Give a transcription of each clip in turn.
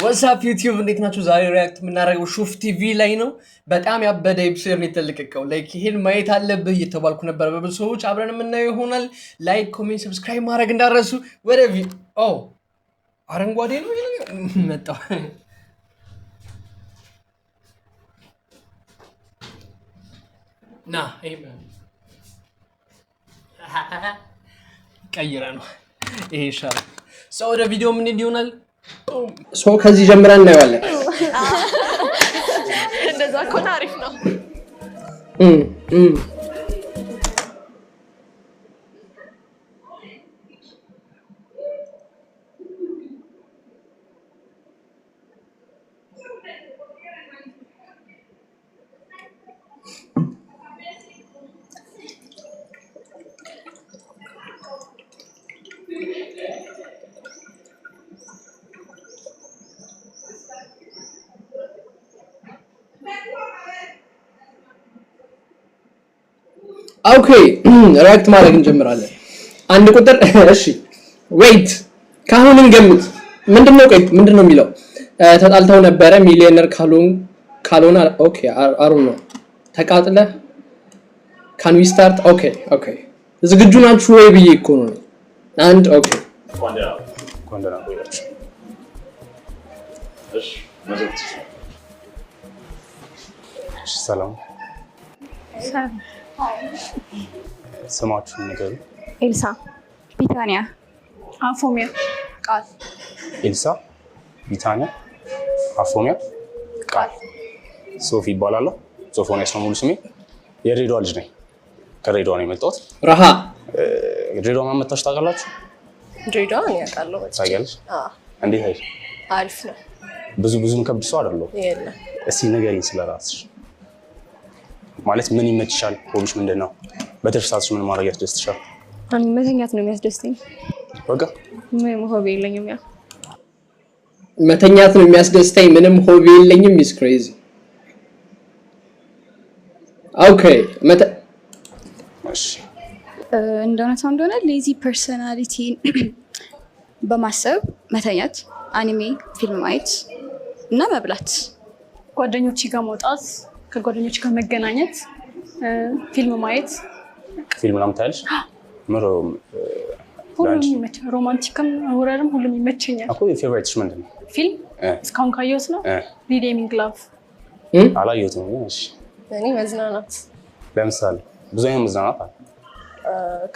ዋትስአፕ ዩቲዩብ እንዴት ናችሁ? ዛሬ ሪያክት የምናደርገው ሹፍ ቲቪ ላይ ነው። በጣም ያበደ ኤፒሶድ ነው የተለቀቀው። ላይክ ይሄን ማየት አለብህ እየተባልኩ ነበር በብዙ ሰዎች። አብረን የምናየው ይሆናል። ላይክ፣ ኮሜንት፣ ሰብስክራይብ ማድረግ እንዳረሱ። ወደ አረንጓዴ ነው መጣው ና ቀይረ ነው ይሄ ይሻላል። ሰው ወደ ቪዲዮ ምን ይሆናል? ሰው ከዚህ ጀምረን እናየዋለን። እንደዛ ከሆነ አሪፍ ነው። ኦኬ ሪያክት ማድረግ እንጀምራለን። አንድ ቁጥር እሺ ዌይት ካሁንን ገምት። ምንድነው ምንድነው የሚለው? ተጣልተው ነበረ ሚሊዮነር ካልሆነ ኦኬ አሩ ነው ተቃጥለ ካን ዊ ስታርት ኦኬ ዝግጁ ናችሁ ወይ ብዬ እኮ ነው። አንድ ኦኬ ኮንደና ቆያችሁ። እሺ ማለት ሰላም ስማችሁን ንገሩ። ኤልሳ፣ ቢታኒያ፣ አፎሚያ፣ ቃል። ኤልሳ፣ ቢታኒያ፣ አፎሚያ፣ ቃል። ሶፊ ይባላለሁ። ሶፎንያስ ነው ሙሉ ስሜ። የድሬዳዋ ልጅ ነኝ። ከድሬዳዋ ነው የመጣሁት። ረሃ ድሬዳዋ ማመጣሽ ታውቃላችሁ? ድሬዳዋ ነው ያውቃለሁ። ታውቂያለሽ? እንዴት አይሽ? አሪፍ ነው። ብዙም ከብድ ሰው አይደለሁም። የለም። እስኪ ንገሪኝ ስለራስሽ። ማለት ምን ይመችሻል? ሆቢሽ ምንድነው? በትርሳትሽ ምን ማድረግ ያስደስትሻል? እኔ መተኛት ነው የሚያስደስተኝ። በቃ ምንም ሆቢ የለኝም። ያ መተኛት ነው የሚያስደስተኝ። ምንም ሆቢ የለኝም። ኢስ ክሬዚ። ኦኬ እሺ እንደሆነ ሌዚ ፐርሰናሊቲ በማሰብ መተኛት፣ አኒሜ ፊልም ማየት እና መብላት፣ ጓደኞች ጋር መውጣት፣ ከጓደኞች ጋር መገናኘት፣ ፊልም ማየት። ፊልም ምናምን ታያለሽ? ሁሉም ይመቸኛል። ሮማንቲክም ወረርም ሁሉም ይመቸኛል። እኮ የፌቨራይትሽ ምንድነው? ፊልም እስካሁን ካየሁት ነው ሪዴሚንግ ላቭ። አላየሁትም ግን እሺ። እኔ መዝናናት፣ ለምሳሌ ብዙ አይነት መዝናናት አለ።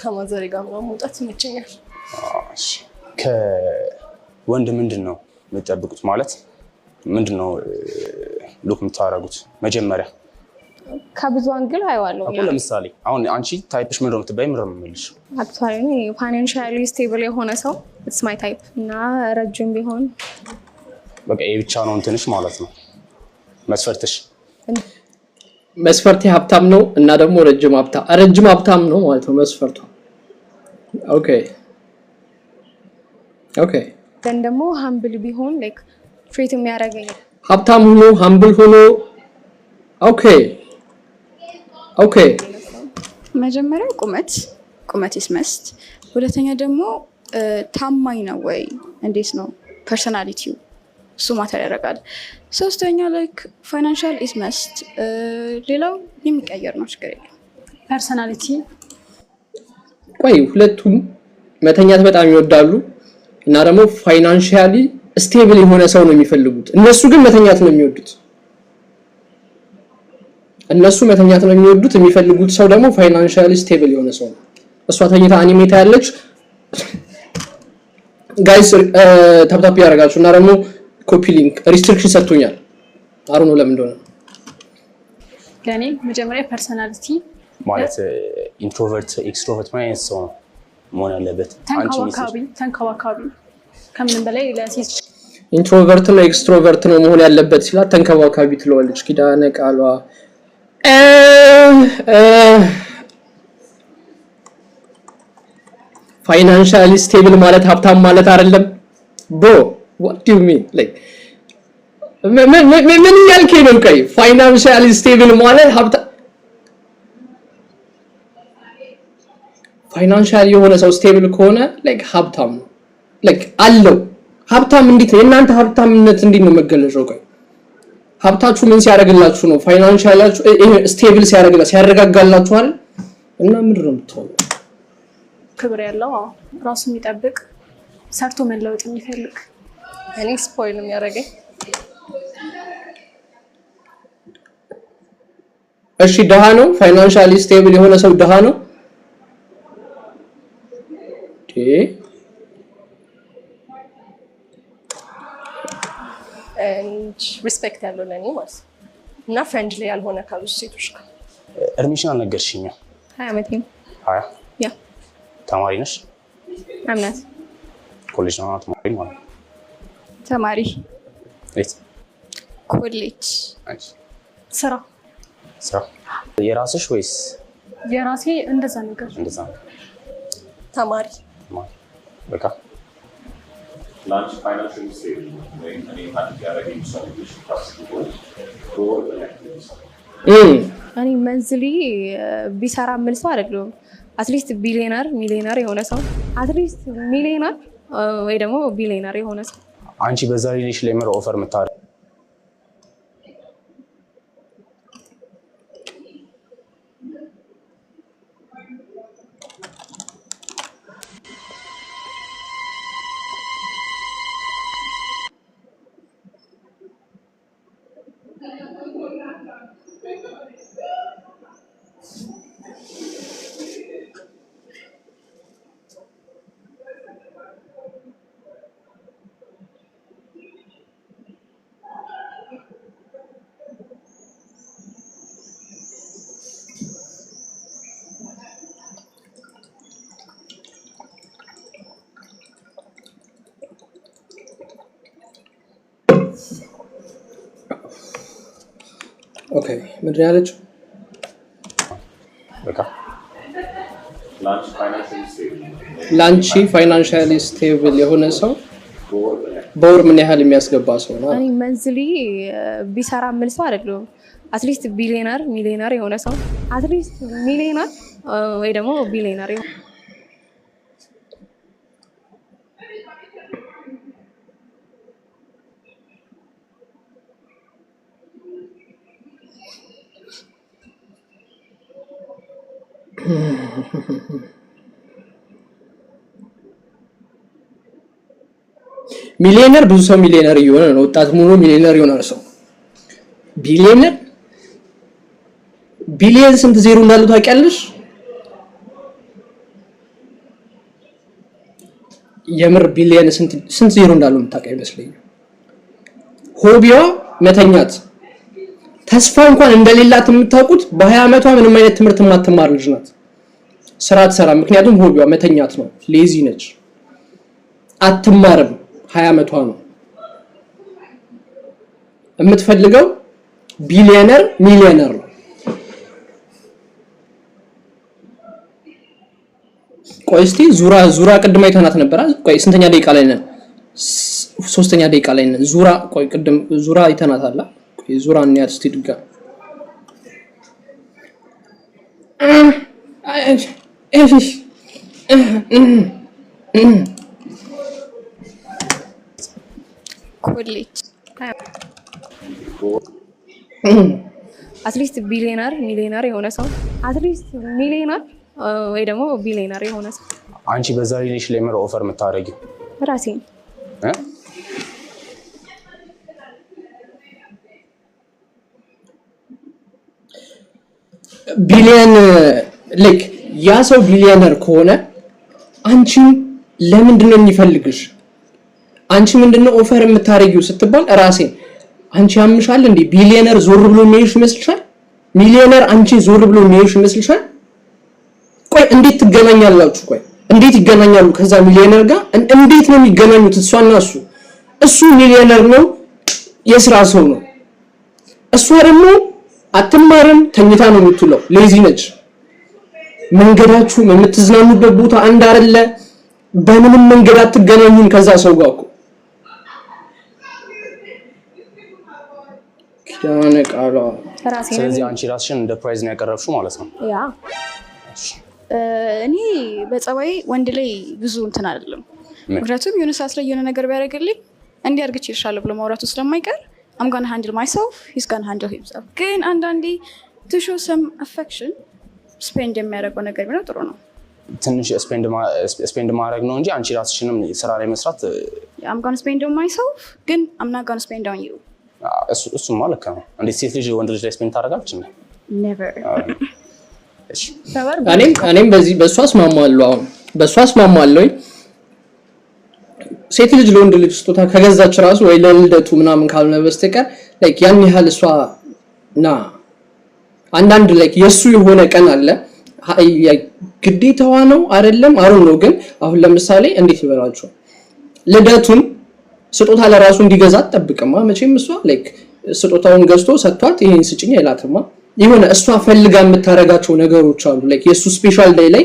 ከማዘሬ ጋር መውጣት ይመቸኛል። እሺ ከወንድ ምንድነው የምትጠብቁት? ማለት ምንድነው ሉክ የምታደርጉት መጀመሪያ? ከብዙ አንግል አይዋለሁ። አሁን ለምሳሌ አሁን አንቺ ታይፕሽ ምንድነው የምትባይ? ምንድነው የምልሽ? አክቹአሊ ፋይናንሻሊ ስቴብል የሆነ ሰው ኢትስ ማይ ታይፕ እና ረጅም ቢሆን በቃ ይሄ ብቻ ነው እንትንሽ ማለት ነው መስፈርትሽ? መስፈርቴ ሀብታም ነው እና ደግሞ ረጅም ሀብታም ነው ማለት ነው መስፈርቱ። ኦኬ ደን ደግሞ ሃምብል ቢሆን ላይክ ትሪት የሚያደርገኝ ሀብታም ሆኖ ሃምብል ሆኖ ኦኬ መጀመሪያ ቁመት ይስመስት። ሁለተኛ ደግሞ ታማኝ ነው ወይ እንዴት ነው ፐርሰናሊቲው፣ እሱ ማተር ያደርጋል። ሶስተኛ ላይክ ፋይናንሻል ኢስመስት። ሌላው የሚቀየር ነው ችግር የለም። ፐርሰናሊቲ ቆይ ሁለቱም መተኛት በጣም ይወዳሉ እና ደግሞ ፋይናንሻሊ ስቴብል የሆነ ሰው ነው የሚፈልጉት። እነሱ ግን መተኛት ነው የሚወዱት። የሚፈልጉት ሰው ደግሞ ፋይናንሻሊ ስቴብል የሆነ ሰው ነው። እሷ ተኝታ አኒሜታ ያለች ጋይስ ታፕታፕ ያደርጋችሁ እና ደግሞ ኮፒ ሊንክ ሪስትሪክሽን ሰጥቶኛል። አሩ ነው ለምን እንደሆነ ለኔ መጀመሪያ ፐርሰናሊቲ ማለት ኢንትሮቨርት ኤክስትሮቨርት ማለት ሰው መሆን ያለበት። ተንከባካቢ ከምን በላይ ለሴት ኢንትሮቨርት ነው ኤክስትሮቨርት ነው መሆን ያለበት ሲላት ተንከባካቢ ትለዋለች ኪዳነ ቃሏ። ፋይናንሻሊ ስቴብል ማለት ሀብታም ማለት አይደለም bro. what do you mean like ምን ያልከኝ ነው? ቆይ ፋይናንሻሊ ስቴብል ማለት ሀብታም ፋይናንሻሊ የሆነ ሰው ስቴብል ከሆነ ላይክ ሀብታም ነው ላይክ አለው ሀብታም እንዴት ነው የእናንተ ሀብታምነት እንዴት ነው መገለጫው? ቆይ ሀብታችሁ ምን ሲያደርግላችሁ ነው? ፋይናንሻላችሁ ስቴብል ሲያረጋጋላችሁ አይደል? እና ምንድን ነው የምትሆነው? ክብር ያለው ራሱ የሚጠብቅ ሰርቶ መለወጥ የሚፈልግ እኔ ስፖይል የሚያደርገኝ እሺ ደሃ ነው ፋይናንሻሊ ስቴብል የሆነ ሰው ደሃ ነው and respect ያለው ለኔ ማለት እና ፍሬንድሊ ያልሆነ ከብዙ ሴቶች ጋር እድሜሽን አልነገርሽኝም 20 ዓመቴ ነው 20 ያ ተማሪ ነሽ አምናት ኮሌጅ ነው ተማሪ ማለት ተማሪ እት ኮሌጅ ስራ የራስሽ ወይስ የራሴ እንደዛ ነገር ተማሪ በቃ ላንች ፋይናንሻል ስቴብል ወይ እኔ ታዲያ ያረጋኝ ሰው ልጅ ታስቡ እኔ መንዝሊ ቢሰራ ምን ሰው አይደለም አትሊስት ሚሊዮነር የሆነ ሰው አትሊስት ሚሊዮነር ወይ ደግሞ ቢሊዮነር የሆነ ሰው አንቺ በዛ ሪሌሽ ላይ ምር ኦፈር መታረ ኦኬ ምንድን ነው ያለችው? በቃ ላንቺ ፋይናንሻሊ ስቴብል የሆነ ሰው በወር ምን ያህል የሚያስገባ ሰው ነው? እኔ መንዝሊ ቢሰራ ምን ሰው አይደለም አትሊስት ሚሊዮነር የሆነ ሰው አትሊስት ሚሊዮነር ወይ ደግሞ ቢሊዮነር ሚሊዮነር ብዙ ሰው ሚሊዮነር እየሆነ ነው። ወጣት ሙሉ ሚሊዮነር የሆነ ሰው ቢሊየን ስንት ዜሮ እንዳለው ታውቂያለሽ? የምር ቢሊየን ስንት ዜሮ እንዳለው የምታውቂው አይመስለኝም። ሆቢዋ መተኛት ተስፋ እንኳን እንደሌላት የምታውቁት በ20 ዓመቷ ምንም አይነት ትምህርት የማትማር ልጅ ናት። ስራ ትሰራ፣ ምክንያቱም ሆቢዋ መተኛት ነው። ሌዚ ነች፣ አትማርም። 20 ዓመቷ ነው። የምትፈልገው ሚሊዮነር ነው። ቆይ እስቲ ዙራ ቅድም አይተናት ነበር። ቆይ ስንተኛ ደቂቃ ላይ ነን? 3ኛ ደቂቃ ላይ ነን። ቅድም ዙራ አይተናታል። ቆይ ዙራ እንያት እስቲ ድጋሚ ኮሌጅ አትሊስት ሚሊዮነር የሆነ ሰው አትሊስት ሚሊዮነር ወይ ደግሞ ቢሊዮነር የሆነ ሰው አንቺ በዛ ሪሌሽ ላይ ምር ኦፈር የምታረጊው ራሴ ቢሊዮን ላይክ ያ ሰው ቢሊዮነር ከሆነ አንቺ ለምንድን ነው የሚፈልግሽ? አንቺ ምንድነው ኦፈር የምታረጊው ስትባል ራሴ አንቺ ያምሻል እንዴ? ቢሊዮነር ዞር ብሎ የሚያይሽ ይመስልሻል? ሚሊዮነር አንቺ ዞር ብሎ የሚያይሽ ይመስልሻል? ቆይ እንዴት ትገናኛላችሁ? ቆይ እንዴት ይገናኛሉ? ከዛ ሚሊዮነር ጋር እንዴት ነው የሚገናኙት? እሷና እሱ ሚሊዮነር ነው፣ የስራ ሰው ነው። እሷ ደግሞ አትማርም፣ ተኝታ ነው የምትውለው፣ ሌዚ ነች። መንገዳችሁ የምትዝናኑበት ቦታ አንድ አይደለ። በምንም መንገድ አትገናኙም ከዛ ሰው ጋር እኮ ኪዳነ ቃሏ። ስለዚህ አንቺ ራስሽን እንደ ፕራይዝ ነው ያቀረብሽው ማለት ነው? ያ እኔ በጸባይ ወንድ ላይ ብዙ እንትን አይደለም። ምክንያቱም የሆነ ሰዓት ላይ የሆነ ነገር ቢያደርግልኝ እንዲያርግች ይሻላል ብሎ ማውራቱ ስለማይቀር I'm gonna handle myself, he's gonna handle himself. ግን አንዳንዴ to show some affection spend የሚያደርገው ነገር ቢኖር ጥሩ ነው። ትንሽ ስፔንድ ማድረግ ነው እንጂ አንቺ ራስሽንም ስራ ላይ መስራት I'm gonna spend on myself ግን I'm not gonna spend on you. እሱማ ልክ ነው። እንዴት ሴት ልጅ ወንድ ልጅ ላይ ስፔንድ ታደርጋለች? Never. እኔም በዚህ በሷ አስማማለሁ። አሁን በሷ አስማማለሁ። ሴት ልጅ ለወንድ ልጅ ስጦታ ከገዛች ራሱ ወይ ለልደቱ ምናምን ካልሆነ በስተቀር ላይክ ያን ያህል እሷ አንዳንድ ላይክ የሱ የሆነ ቀን አለ ግዴታዋ ነው አይደለም አሩ ነው። ግን አሁን ለምሳሌ እንዴት ይበላችሁ ልደቱን ስጦታ ለራሱ እንዲገዛ አትጠብቅማ መቼም እሷ ላይክ ስጦታውን ገዝቶ ሰጥቷት ይሄን ስጭኝ አይላትማ። የሆነ እሷ ፈልጋ የምታረጋቸው ነገሮች አሉ ላይክ የሱ ስፔሻል ዴይ ላይ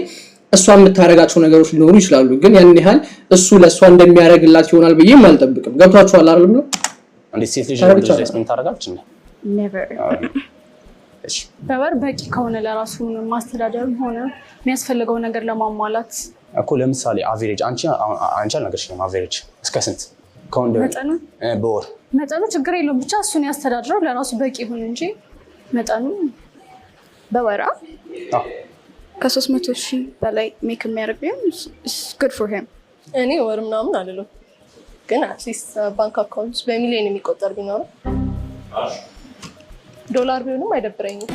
እሷ የምታረጋቸው ነገሮች ሊኖሩ ይችላሉ። ግን ያን ያህል እሱ ለሷ እንደሚያረግላት ይሆናል በየም አልጠብቅም። ገብቷችኋል አይደል ነው? እንዴት ሴት ልጅ ወንድ ልጅ ስፔንድ ታደርጋለች? Never. እሺ በበር በቂ ከሆነ ለራሱ ማስተዳደርም ሆነ የሚያስፈልገው ነገር ለማሟላት እኮ ለምሳሌ አቨሬጅ አንቺ አልነገርሽኝም። አቨሬጅ እስከ ስንት ከወንድ መጠኑ በወር መጠኑ ችግር የለውም ብቻ እሱን ያስተዳድረው ለራሱ በቂ ይሁን እንጂ መጠኑ በወራ ከ300,000 በላይ ሜክ የሚያደርግ ቢሆን is good for him. እኔ ወር ምናምን አልለው ግን አትሊስት ባንክ አካውንት በሚሊዮን የሚቆጠር ቢኖር ዶላር ቢሆንም አይደብረኝም።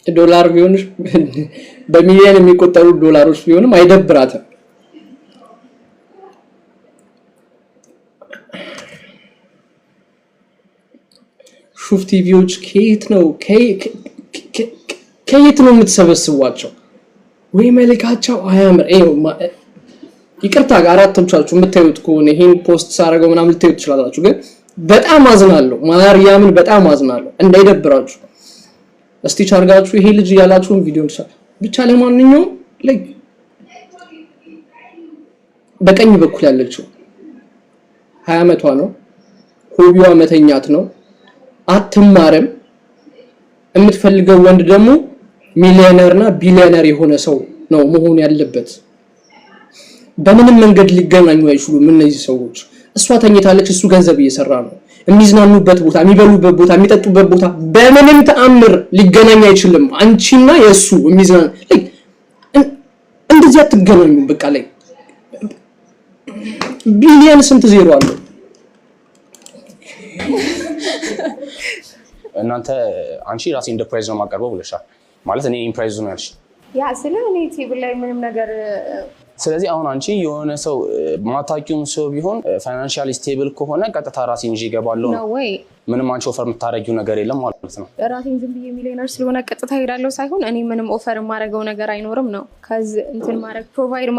ዶላር ቢሆን በሚሊዮን የሚቆጠሩ ዶላሮች ቢሆንም አይደብራትም። ሹፍ ቲቪዎች ከየት ነው የምትሰበስቧቸው? ወይ መልካቸው አያምር። ይቅርታ አራቶቻችሁ የምታዩት ከሆነ ይሄን ፖስት ሳረገው ምናምን ልታዩት ትችላላችሁ። ግን በጣም አዝናለሁ፣ ማርያምን በጣም አዝናለሁ። እንዳይደብራችሁ እስቲ ቻርጋችሁ ይሄ ልጅ ያላችሁን ቪዲዮ ብቻ። ለማንኛውም በቀኝ በኩል ያለችው 20 ዓመቷ ነው። ሆቢዋ መተኛት ነው። አትማርም። የምትፈልገው ወንድ ደግሞ ሚሊዮነርና ቢሊዮነር የሆነ ሰው ነው መሆን ያለበት። በምንም መንገድ ሊገናኙ አይችሉም እነዚህ ሰዎች። እሷ ተኝታለች፣ እሱ ገንዘብ እየሰራ ነው። የሚዝናኑበት ቦታ፣ የሚበሉበት ቦታ፣ የሚጠጡበት ቦታ በምንም ተአምር ሊገናኝ አይችልም። አንቺና የሱ የሚዝናኑ እንደዚህ አትገናኙ። በቃ ላይ ቢሊዮን ስንት ዜሮ አለው? እናንተ አንቺ ራሴ እንደ ፕራይዝ ነው ማቀርበው ብለሻል ማለት እኔ ኢምፕራይዝ ነው ያልሽ ያ ስለ እኔ ቴብል ላይ ምንም ነገር ስለዚህ አሁን አንቺ የሆነ ሰው ማታቂውን ሰው ቢሆን ፋይናንሻሊ ስቴብል ከሆነ ቀጥታ ራሴን እንጂ ይገባለው ነው ወይ ምንም አንቺ ኦፈር የምታረጊው ነገር የለም ማለት ነው። ራሴን ዝም ብዬ ሚሊዮነር ስለሆነ ቀጥታ ሄዳለሁ ሳይሆን እኔ ምንም ኦፈር የማረገው ነገር አይኖርም ነው። ከዚ እንትን ማረግ ፕሮቫይድ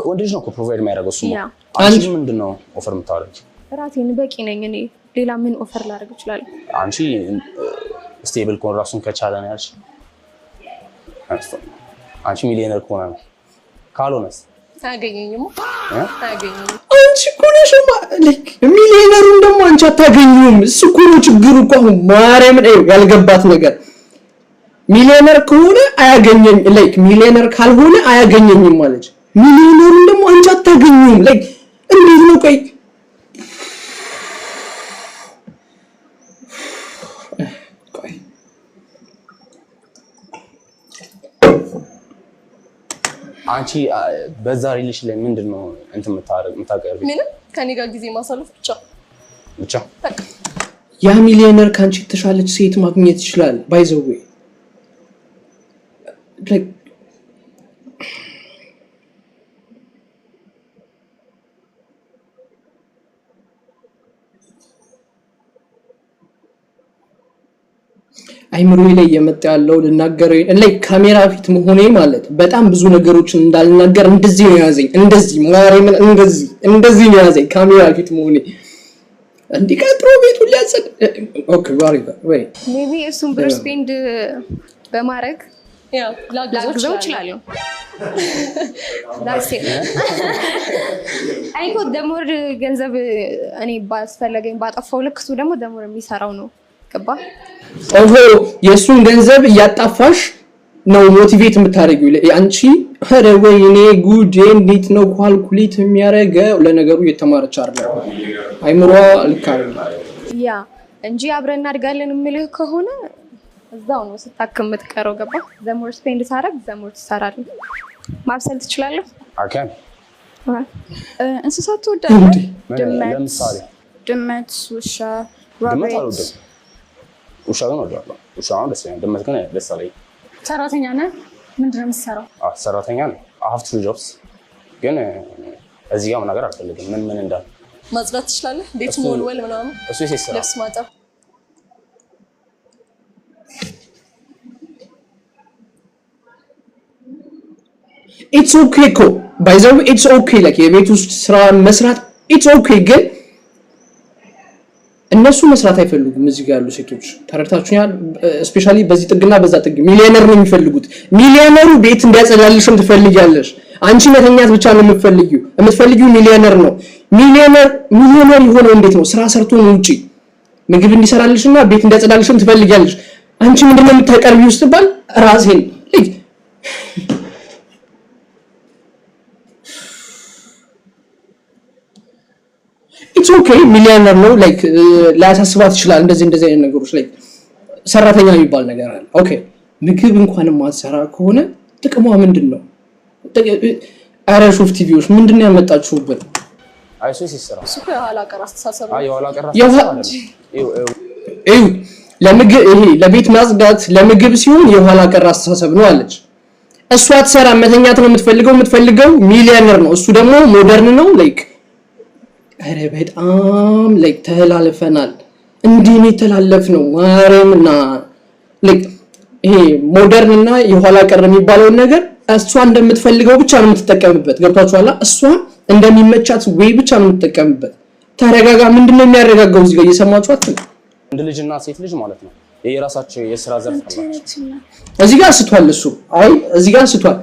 ወንድ ልጅ ነው እኮ ፕሮቫይድ የሚያደርገው እሱ ነው። አንቺ ምንድነው ኦፈር የምታረጊው? ራሴን በቂ ነኝ እኔ ሌላ ምን ኦፈር ላደርግ ይችላል? አንቺ ስቴብል ኮን ራሱን ከቻለ ነው ያልሽ። አንቺ ሚሊዮነር ከሆነ ነው ካልሆነስ አገኘኝም። አንቺ እኮ ነሽ ላይክ ሚሊዮነሩን ደግሞ አንቺ አታገኙም። እሱ እኮ ነው ችግሩ እኮ። ማርያምን ያልገባት ነገር ሚሊዮነር ከሆነ አያገኘኝ ላይክ ሚሊዮነር ካልሆነ አያገኘኝም ማለት ሚሊዮነሩን ደግሞ አንቺ አታገኙም ላይክ እንዴት ነው? ቆይ አንቺ በዛ ሪሌሽን ላይ ምንድነው እንት የምታቀርቢ? ምንም ከኔ ጋር ጊዜ ማሳለፍ ብቻ ያ ሚሊዮነር ካንቺ ተሻለች ሴት ማግኘት ይችላል። ባይዘው አይምሮዬ ላይ የመጣ ያለው ልናገረው ላይ ካሜራ ፊት መሆኔ ማለት በጣም ብዙ ነገሮችን እንዳልናገር እንደዚህ ነው ያዘኝ። እንደዚህ ማርያምን እንደዚህ ነው ያዘኝ ካሜራ ፊት መሆኔ። እንዲቀጥሮ ቤቱ ሊያጸድ ኦኬ ወይ ሜቢ እሱን ብር ስፔንድ በማድረግ ያው ላግዘው ይችላል። ላክሴ አይኮ ደሞር ገንዘብ እኔ ባስፈለገኝ ባጠፋው ልክ እሱ ደግሞ ደሞር የሚሰራው ነው። ገባ? ኦሆ የሱን ገንዘብ እያጣፋሽ ነው ሞቲቬት የምታደርጊው አንቺ ኧረ ወይኔ ጉድ እንዴት ነው ኳልኩሌት የሚያደርገው ለነገሩ እየተማረች አይደል አይምሯ ልክ አይደል ያ እንጂ አብረን እናድጋለን የሚልህ ከሆነ እዛው ነው ስታክም የምትቀረው ገባ ዘሞር ስፔንድ ታረግ ዘሞር ትሰራለህ ማብሰል ትችላለህ አካን እንስሳት ትወዳለህ ለምሳሌ ድመት ውሻ ድመት ራቢት አልወድም ውሻ ግን እወዳለሁ ውሻ ነው ደስ ይላል ድመት ግን ደስ አለኝ ሰራተኛ ነህ ምንድን ነው የምትሰራው ሰራተኛ ነኝ I have 2 jobs ግን እዚህ ጋር መናገር አልፈልግም ምን እንዳለ ማጽዳት ትችላለህ ቤት ሞልወል ምናምን እሱ የሴት ስራ ልብስ ማጠብ it's okay እኮ by the way it's okay like የቤት ውስጥ ስራ መስራት it's okay ግን እነሱ መስራት አይፈልጉም እዚህ ጋር ያሉ ሴቶች ተረድታችሁኛል ስፔሻሊ በዚህ ጥግና በዛ ጥግ ሚሊዮነር ነው የሚፈልጉት ሚሊዮነሩ ቤት እንዲያጸዳልሽም ትፈልጊያለሽ አንቺ መተኛት ብቻ ነው የምትፈልጊው ሚሊዮነር ነው ሚሊዮነር የሆነው እንዴት ነው ስራ ሰርቶ ነው ውጪ ምግብ እንዲሰራልሽና ቤት እንዲያጸዳልሽም ትፈልጊያለሽ አንቺ ምንድነው የምታቀርቢው ስትባል ራሴን it's okay ሚሊዮነር ነው ላይክ ላያሳስባት ይችላል እንደዚህ አይነት ነገሮች ላይ ሰራተኛ የሚባል ነገር አለ ኦኬ ምግብ እንኳን ማሰራ ከሆነ ጥቅሟ ምንድነው አረ ሾፍት ቲቪዎች ምንድነው ያመጣችሁበት አይሶስ ይሰራ ሱቅ የኋላ ቀር አስተሳሰብ የኋላ ቀር ለምግብ ይሄ ለቤት ማጽዳት ለምግብ ሲሆን የኋላ ቀር አስተሳሰብ ነው አለች እሷ አትሰራ መተኛት ነው የምትፈልገው ሚሊዮነር ነው እሱ ደግሞ ሞደርን ነው ላይክ አረ በጣም ላይክ ተላልፈናል እንዲህ ነው ተላልፈነው ማረምና ላይክ ይሄ ሞደርንና የኋላ ቀር የሚባለው ነገር እሷ እንደምትፈልገው ብቻ ነው የምትጠቀምበት ገብታችኋል እሷ እንደሚመቻት ወይ ብቻ ነው የምትጠቀምበት ተረጋጋ ምንድነው የሚያረጋጋው እዚህ ጋር እየሰማችኋት እንደ ልጅና ሴት ልጅ ማለት ነው የራሳቸው የሥራ ዘርፍ አላቸው እዚህ ጋር ስቷል እሱ አይ እዚህ ጋር ስቷል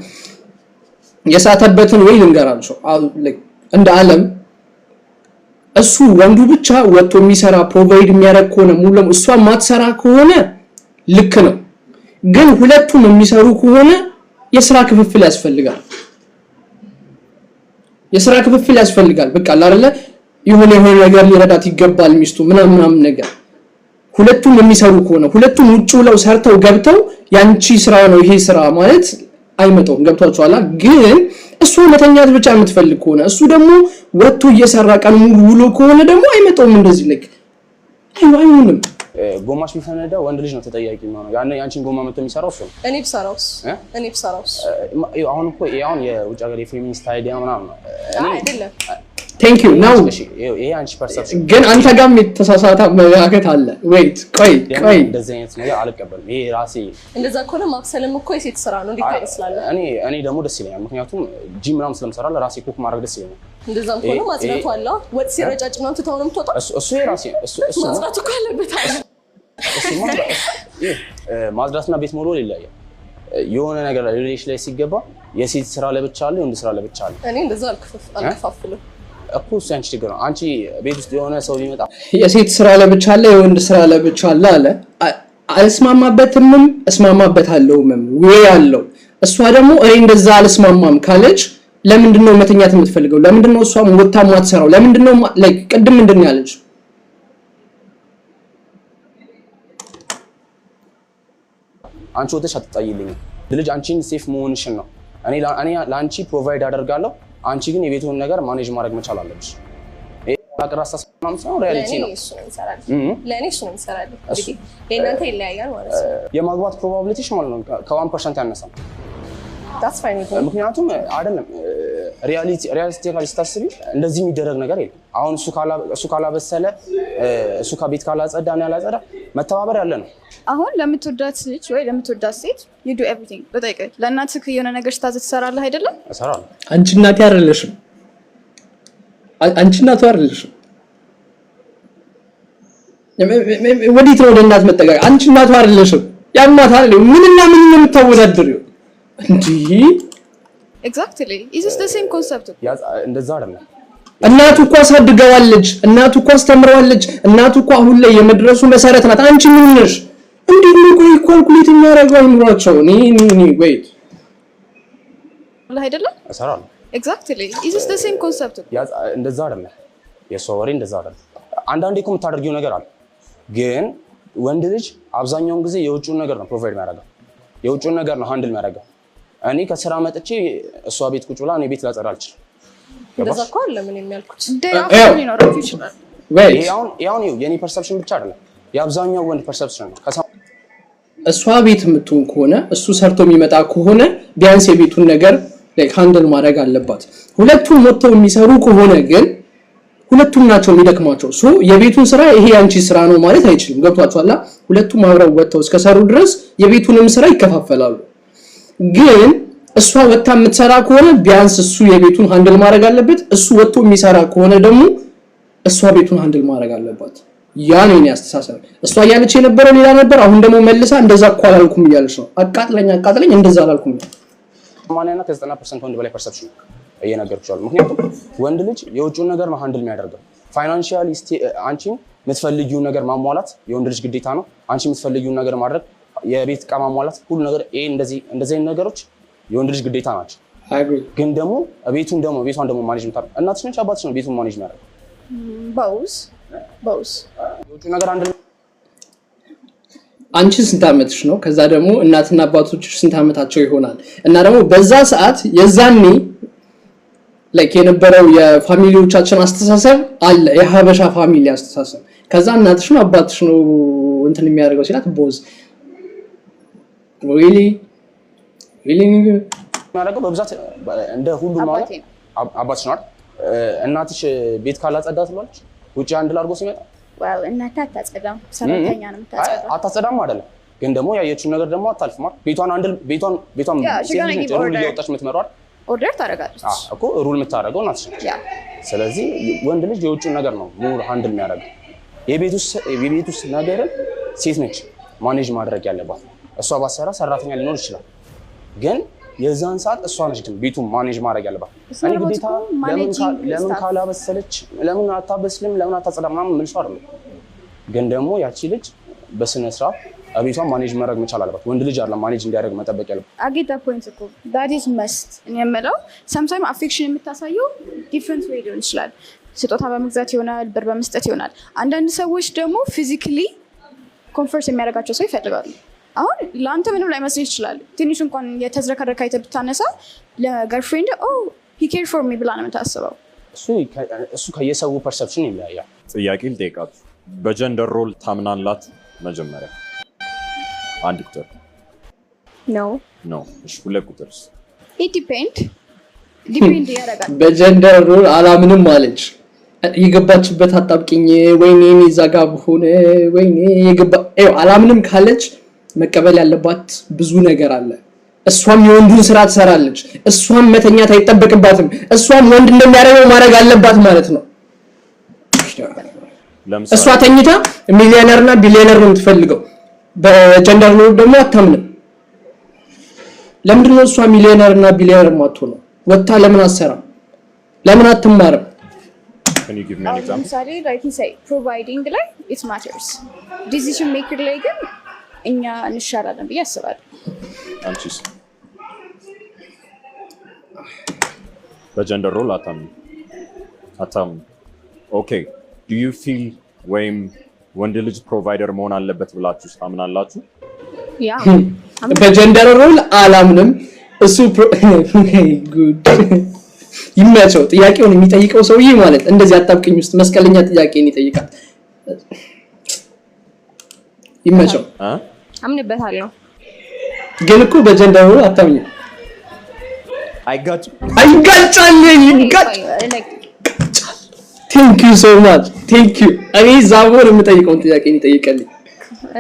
የሳተበትን ወይ ልንገራችሁ ላይክ እንደ ዓለም እሱ ወንዱ ብቻ ወጥቶ የሚሰራ ፕሮቫይድ የሚያደርግ ከሆነ ሙሉ እሷ ማትሰራ ከሆነ ልክ ነው ግን ሁለቱም የሚሰሩ ከሆነ የሥራ ክፍፍል ያስፈልጋል በቃ አይደለ የሆነ ነገር ሊረዳት ይገባል ሚስቱ ምናምን ነገር ሁለቱም የሚሰሩ ከሆነ ሁለቱም ውጭ ብለው ሰርተው ገብተው ያንቺ ስራ ነው ይሄ ስራ ማለት አይመጣውም ገብቷችኋል ግን እሱ መተኛት ብቻ የምትፈልግ ከሆነ እሱ ደግሞ ወጥቶ እየሰራ ቀን ሙሉ ውሎ ከሆነ ደግሞ አይመጣውም እንደዚህ ልክ አይሆንም ጎማሽ ቢፈነዳ ወንድ ልጅ ነው ተጠያቂ የሚሆነው ያንቺን ጎማ መጥቶ የሚሰራው እሱ ነው እኔ ብሰራውስ አሁን እኮ ያውን የውጭ ሀገር የፌሚኒስት አይዲያ ምናምን ነው አይደለም Thank you now ይሄ አንቺ ፐርሰፕሽን ግን አንተ ጋር የተሳሳተ አመለካከት አለ wait ቆይ እንደዚህ አይነት ነገር አልቀበልም ይሄ ራሴ እንደዛ ከሆነ ማክሰልም እኮ የሴት ስራ ነው እንዴት ታይስላለ እኔ ደግሞ ደስ ይለኛል ምክንያቱም ጂም ምናምን ስለምሰራ ለራሴ ኩክ ማድረግ ደስ ይለኛል እንደዛም ከሆነ ማጽዳቱ አለ ወጥ ሲረጫጭ ምናምን ትተው ነው የምትወጣው እሱ የራሴ እሱ ማጽዳቱ እኮ አለበት ማጽዳትና ቤት ሞሎ ይለያያል የሆነ ነገር ሪሌሽን ላይ ሲገባ የሴት ስራ ለብቻ አለ የወንድ ስራ ለብቻ አለ እኔ እንደዛ አልከፋፍልም እኮ እሱ አንቺ ችግር ነው አንቺ ቤት ውስጥ የሆነ ሰው ቢመጣ የሴት ስራ ለብቻ አለ የወንድ ስራ ለብቻ አለ እስማማበታለሁም ወይ አለው እሷ ደግሞ እኔ እንደዛ አልስማማም ካለች ለምንድነው መተኛት የምትፈልገው ለምንድነው እሷ ወጣ ማትሰራው ለምንድነው ላይክ ቅድም ምንድነው ያለች አንቺ ወጥተሽ አትጣይልኝ ልጅ አንቺን ሴፍ መሆንሽን ነው እኔ ለአንቺ ፕሮቫይድ አደርጋለሁ አንቺ ግን የቤቱን ነገር ማኔጅ ማድረግ መቻል አለብሽ አቅራሳስ ምናምን ነው ሪያሊቲ ነው ለኔ እሱ ነው የሚሰራልኝ እንግዲህ የእናንተ ይለያያል ማለት ነው የማግባት ፕሮባቢሊቲሽ ማለት ነው ከ1% ያነሳል that's fine ምክንያቱም አይደለም ሪያሊስቲካሊ ስታስቢ እንደዚህ የሚደረግ ነገር የለም አሁን እሱ ካላበሰለ እሱ ከቤት ካላጸዳ ነው ያላጸዳ መተባበር ያለ ነው አሁን ለምትወዳት ልጅ ወይ ለምትወዳት ሴት you do everything በጠይቀ ለእናትህ የሆነ ነገር ስታዝ ትሰራለህ አይደለም እሰራለሁ አንቺ እናቴ አይደለሽም አንቺ እናቱ አይደለሽም ወዲት ነው ለእናት መጠጋጋ አንቺ እናቱ አይደለሽም ያማታ አይደለም ምንና ምን የምታወዳድሪው እንዴ exactly is this the same concept እንደዛ አይደለም እናቱ እኮ አሳድገዋለች እናቱ እኮ አስተምረዋለች እናቱ እኮ አሁን ላይ የመድረሱ መሰረት ናት አንቺ ምን ነሽ እንዴት ነው ቆይ ካልኩሌት የሚያደርገው አይምሯቸው? wait አላህ አይደለም እሰራለሁ exactly is this the same concept እንደዛ አይደለም የሰው ወሬ እንደዛ አይደለም አንዳንዴ እኮ የምታደርጊው ነገር አለ ግን ወንድ ልጅ አብዛኛውን ጊዜ የውጭውን ነገር ነው ፕሮቫይድ የሚያደርገው የውጭውን ነገር ነው ሃንድል የሚያደርገው እኔ ከስራ መጥቼ እሷ ቤት ቁጭ ብላ እኔ ቤት ላጸዳ አልችልም እንደዛ እኮ አለ ምን የሚያልኩት ዳይሬክት ሊኖረው ይችላል ያው የኔ ፐርሰፕሽን ብቻ አይደለም የአብዛኛው ወንድ ፐርሰፕሽን ነው እሷ ቤት የምትሆን ከሆነ እሱ ሰርቶ የሚመጣ ከሆነ ቢያንስ የቤቱን ነገር ሃንድል ማድረግ አለባት ሁለቱም ወጥተው የሚሰሩ ከሆነ ግን ሁለቱም ናቸው የሚደክማቸው ሶ የቤቱን ስራ ይሄ ያንቺ ስራ ነው ማለት አይችልም ገብቷችኋል ሁለቱም አብረው ወጥተው እስከሰሩ ድረስ የቤቱንም ስራ ይከፋፈላሉ ግን እሷ ወጥታ የምትሰራ ከሆነ ቢያንስ እሱ የቤቱን ሃንድል ማድረግ አለበት እሱ ወጥቶ የሚሰራ ከሆነ ደግሞ እሷ ቤቱን ሃንድል ማድረግ አለባት ያ ነው ያስተሳሰብ እሷ ያለች የነበረው ሌላ ነበር አሁን ደግሞ መልሳ እንደዛ እኮ አላልኩም እያለች ነው አቃጥለኝ እንደዛ አላልኩም ማንኛና 90% ወንድ በላይ ፐርሰፕሽን እየነገርኩሻለሁ ምክንያቱም ወንድ ልጅ የውጭውን ነገር ነው ሃንድል የሚያደርገው ፋይናንሻሊ አንቺ የምትፈልጊውን ነገር ማሟላት የወንድ ልጅ ግዴታ ነው አንቺ የምትፈልጊውን ነገር ማድረግ የቤት ዕቃ ማሟላት ሁሉ ነገር እንደዚህ ነገሮች የወንድ ልጅ ግዴታ ናቸው ግን ደግሞ ቤቷን ደግሞ ማኔጅ ምታር እናትሽ ነች አባትሽ ነው ቤቱን ማኔጅ የሚያደርገው ቦስ የውጭ ነገር አንድ አንቺ ስንት አመትሽ ነው ከዛ ደግሞ እናትና አባቶችሽ ስንት አመታቸው ይሆናል እና ደግሞ በዛ ሰዓት የዛኔ የነበረው የፋሚሊዎቻችን አስተሳሰብ አለ የሀበሻ ፋሚሊ አስተሳሰብ ከዛ እናትሽ ነው አባትሽ ነው እንትን የሚያደርገው ሲላት ቦዝ really የሚያደርገው በብዛት እንደ ሁሉ ማለት አባትሽ ነው እናትሽ ቤት ካላጸዳት ብላለች ውጪ አንድ ላርጎ ሲመጣ እናት አታጸዳም ሰራተኛ ነው የምታጸዳው አታጸዳም አይደለም ግን ደግሞ ያየችው ነገር ደግሞ አታልፍማ ቤቷን እያወጣች የምትመራው ኦርደር ታደርጋለች እኮ ሩል የምታደርገው እናትሽ ነች ስለዚህ ወንድ ልጅ የውጭውን ነገር ነው ሙሉ ሃንድል የሚያደርገው የቤት ውስጥ ነገርን ሴት ነች ማኔጅ ማድረግ ያለባት እሷ ባሰራ ሰራተኛ ሊኖር ይችላል ግን የዛን ሰዓት እሷ ነች ግን ቤቱን ማኔጅ ማድረግ ያለባት እኔ ግዴታ ለምን ካላበሰለች ለምን አታበስልም ለምን አታጸዳም ምናምን ምልሽ አይደለም ግን ደግሞ ያቺ ልጅ በስነ ስርዓት ቤቷን ማኔጅ ማድረግ መቻል አለባት ወንድ ልጅ አይደለም ማኔጅ እንዲያደርግ መጠበቅ ያለበት አጌታ ፖይንት እኮ that is must እኔ የምለው sometimes affection የምታሳየው different way ሊሆን ይችላል ስጦታ በመግዛት ይሆናል ብር በመስጠት ይሆናል አንዳንድ ሰዎች ደግሞ physically comfort የሚያደርጋቸው ሰው ይፈልጋሉ አሁን ለአንተ ምንም ላይመስል ይችላል ትንሽ እንኳን የተዝረከረከ አይተ ብታነሳ ለገርፍሬንድ he cared for me ብላ ነው የምታስበው እሱ ከየሰው ፐርሰፕሽን ይለያያል ጥያቄ ልጠይቃችሁ በጀንደር ሮል ታምናላት መጀመሪያ አንድ ቁጥር ነው እሺ ሁለት ቁጥርስ it depend ያደርጋል በጀንደር ሮል አላምንም ማለች የገባችበት አጣብቂኝ ወይኔ ይዛጋ ሆነ ወይኔ አላምንም ካለች መቀበል ያለባት ብዙ ነገር አለ እሷም የወንዱን ስራ ትሰራለች እሷም መተኛት አይጠበቅባትም እሷም ወንድ እንደሚያደርገው ማድረግ አለባት ማለት ነው እሷ ተኝታ ሚሊዮነርና ቢሊዮነር ነው የምትፈልገው በጀንደር ሮል ደግሞ አታምንም ለምንድን ነው እሷ ሚሊዮነርና ቢሊዮነር ማትሆነው ወጣ ለምን አሰራ ለምን አትማርም Can you give me an example? Sorry, like you say, providing like it matters. Decision maker ላይ ግን እኛ እንሻላለን ብዬ አስባለሁ። አንቺስ በጀንደር ሮል አታምኑ። ኦኬ do you feel ወይም ወንድ ልጅ ፕሮቫይደር መሆን አለበት ብላችሁ ታምናላችሁ? ያ በጀንደር ሮል አላምንም እሱ ጉድ ይመቸው ጥያቄውን የሚጠይቀው ሰውዬ ማለት እንደዚህ አጣብቂኝ ውስጥ መስቀለኛ ጥያቄን ይጠይቃል ይመቸው አምንበታለሁ ግን እኮ በጀንደር ሮል አታምኝ አይጋጫል thank you so much thank you እኔ ዛቦር የምጠይቀውን ጥያቄን ይጠይቀልኝ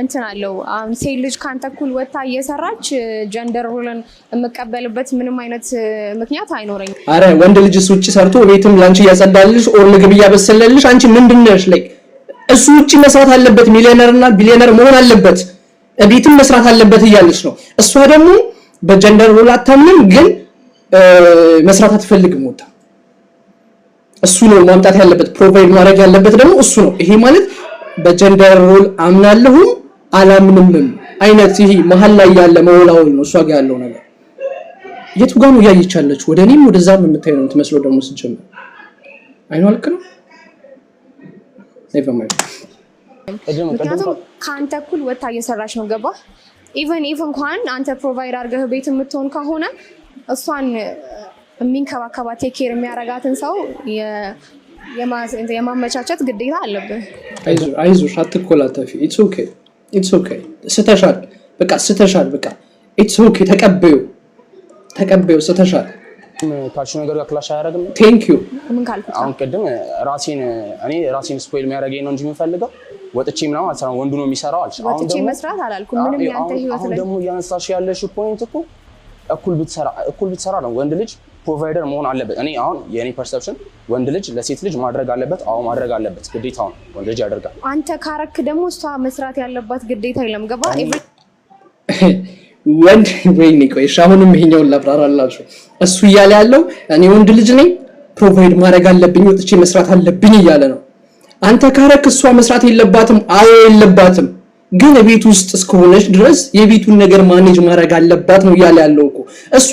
እንትን አለው ሴት ልጅ ካንተ ኩል ወጣ እየሰራች ጀንደር ሮልን የምቀበልበት ምንም አይነት ምክንያት አይኖርኝም አረ ወንድ ልጅ ውጪ ሰርቶ ቤትም ላንቺ ያጸዳልሽ ኦር ምግብ ያበሰለልሽ አንቺ ምንድነሽ ላይ እሱ ውጪ መስራት አለበት ሚሊዮነርና ቢሊዮነር መሆን አለበት ቤትም መስራት አለበት እያለች ነው እሷ ደግሞ በጀንደር ሮል አታምንም ግን መስራት አትፈልግም ወጣ እሱ ነው ማምጣት ያለበት ፕሮቫይድ ማድረግ ያለበት ደግሞ እሱ ነው ይሄ ማለት በጀንደር ሮል አምናለሁ አላምንም አይነት ይሄ መሀል ላይ ያለ መወላወል ነው እሷ ጋር ያለው ነገር። የቱ ጋር ነው ያይቻለች? ወደ እኔም ወደዛም የምታየው ነው የምትመስለው ደግሞ ሲጀምር አይኗ ልክ ነው። ምክንያቱም ከአንተ እኩል ወታ እየሰራች ነው ገባ። ኢቨን እንኳን አንተ ፕሮቫይድ አድርገህ ቤት የምትሆን ከሆነ እሷን የሚንከባከባት ቴክ ኬር የሚያረጋትን ሰው የማመቻቸት ግዴታ አለብህ። አይዞሽ አትኮላተፊ። ኢትስ ኦኬ ስተሻል በቃ ኢትስ ኦኬ ተቀበዩ ስተሻል ካልሽው ነገር ጋር ክላሽ አያደርግም። ቴንክ ዩ ምን ካልኩት አሁን ቅድም ራሴን ስፖይል የሚያደርገኝ ነው እንጂ የምፈልገው ወጥቼ ምናምን አልሰራም። ወንዱ ነው የሚሰራው አልሽ። አሁን ደግሞ መስራት አላልኩም። ምንም ያንተ ህይወት ላይ ደግሞ እያነሳሽ ያለሽ ፖይንት እኮ እኩል ብትሰራ ነው። ወንድ ልጅ ፕሮቫይደር መሆን አለበት። አሁን የኔ ፐርሰፕሽን ወንድ ልጅ ለሴት ልጅ ማድረግ አለበት። ማድረግ አለበት፣ ግዴታው ነው። ወንድ ልጅ ያደርጋል። አንተ ካረክ ደግሞ እሷ መስራት ያለባት ግዴታ የለም ገባ። ወንድ ወይኔ ቆይሽ አሁንም ይሄኛውን ላብራራላችሁ። እሱ እያለ ያለው እኔ ወንድ ልጅ ነኝ ፕሮቫይድ ማድረግ አለብኝ ወጥቼ መስራት አለብኝ እያለ ነው። አንተ ካረክ እሷ መስራት የለባትም። የለባትም ግን ቤት ውስጥ እስከሆነች ድረስ የቤቱን ነገር ማኔጅ ማድረግ አለባት ነው እያለ ያለው እኮ። እሷ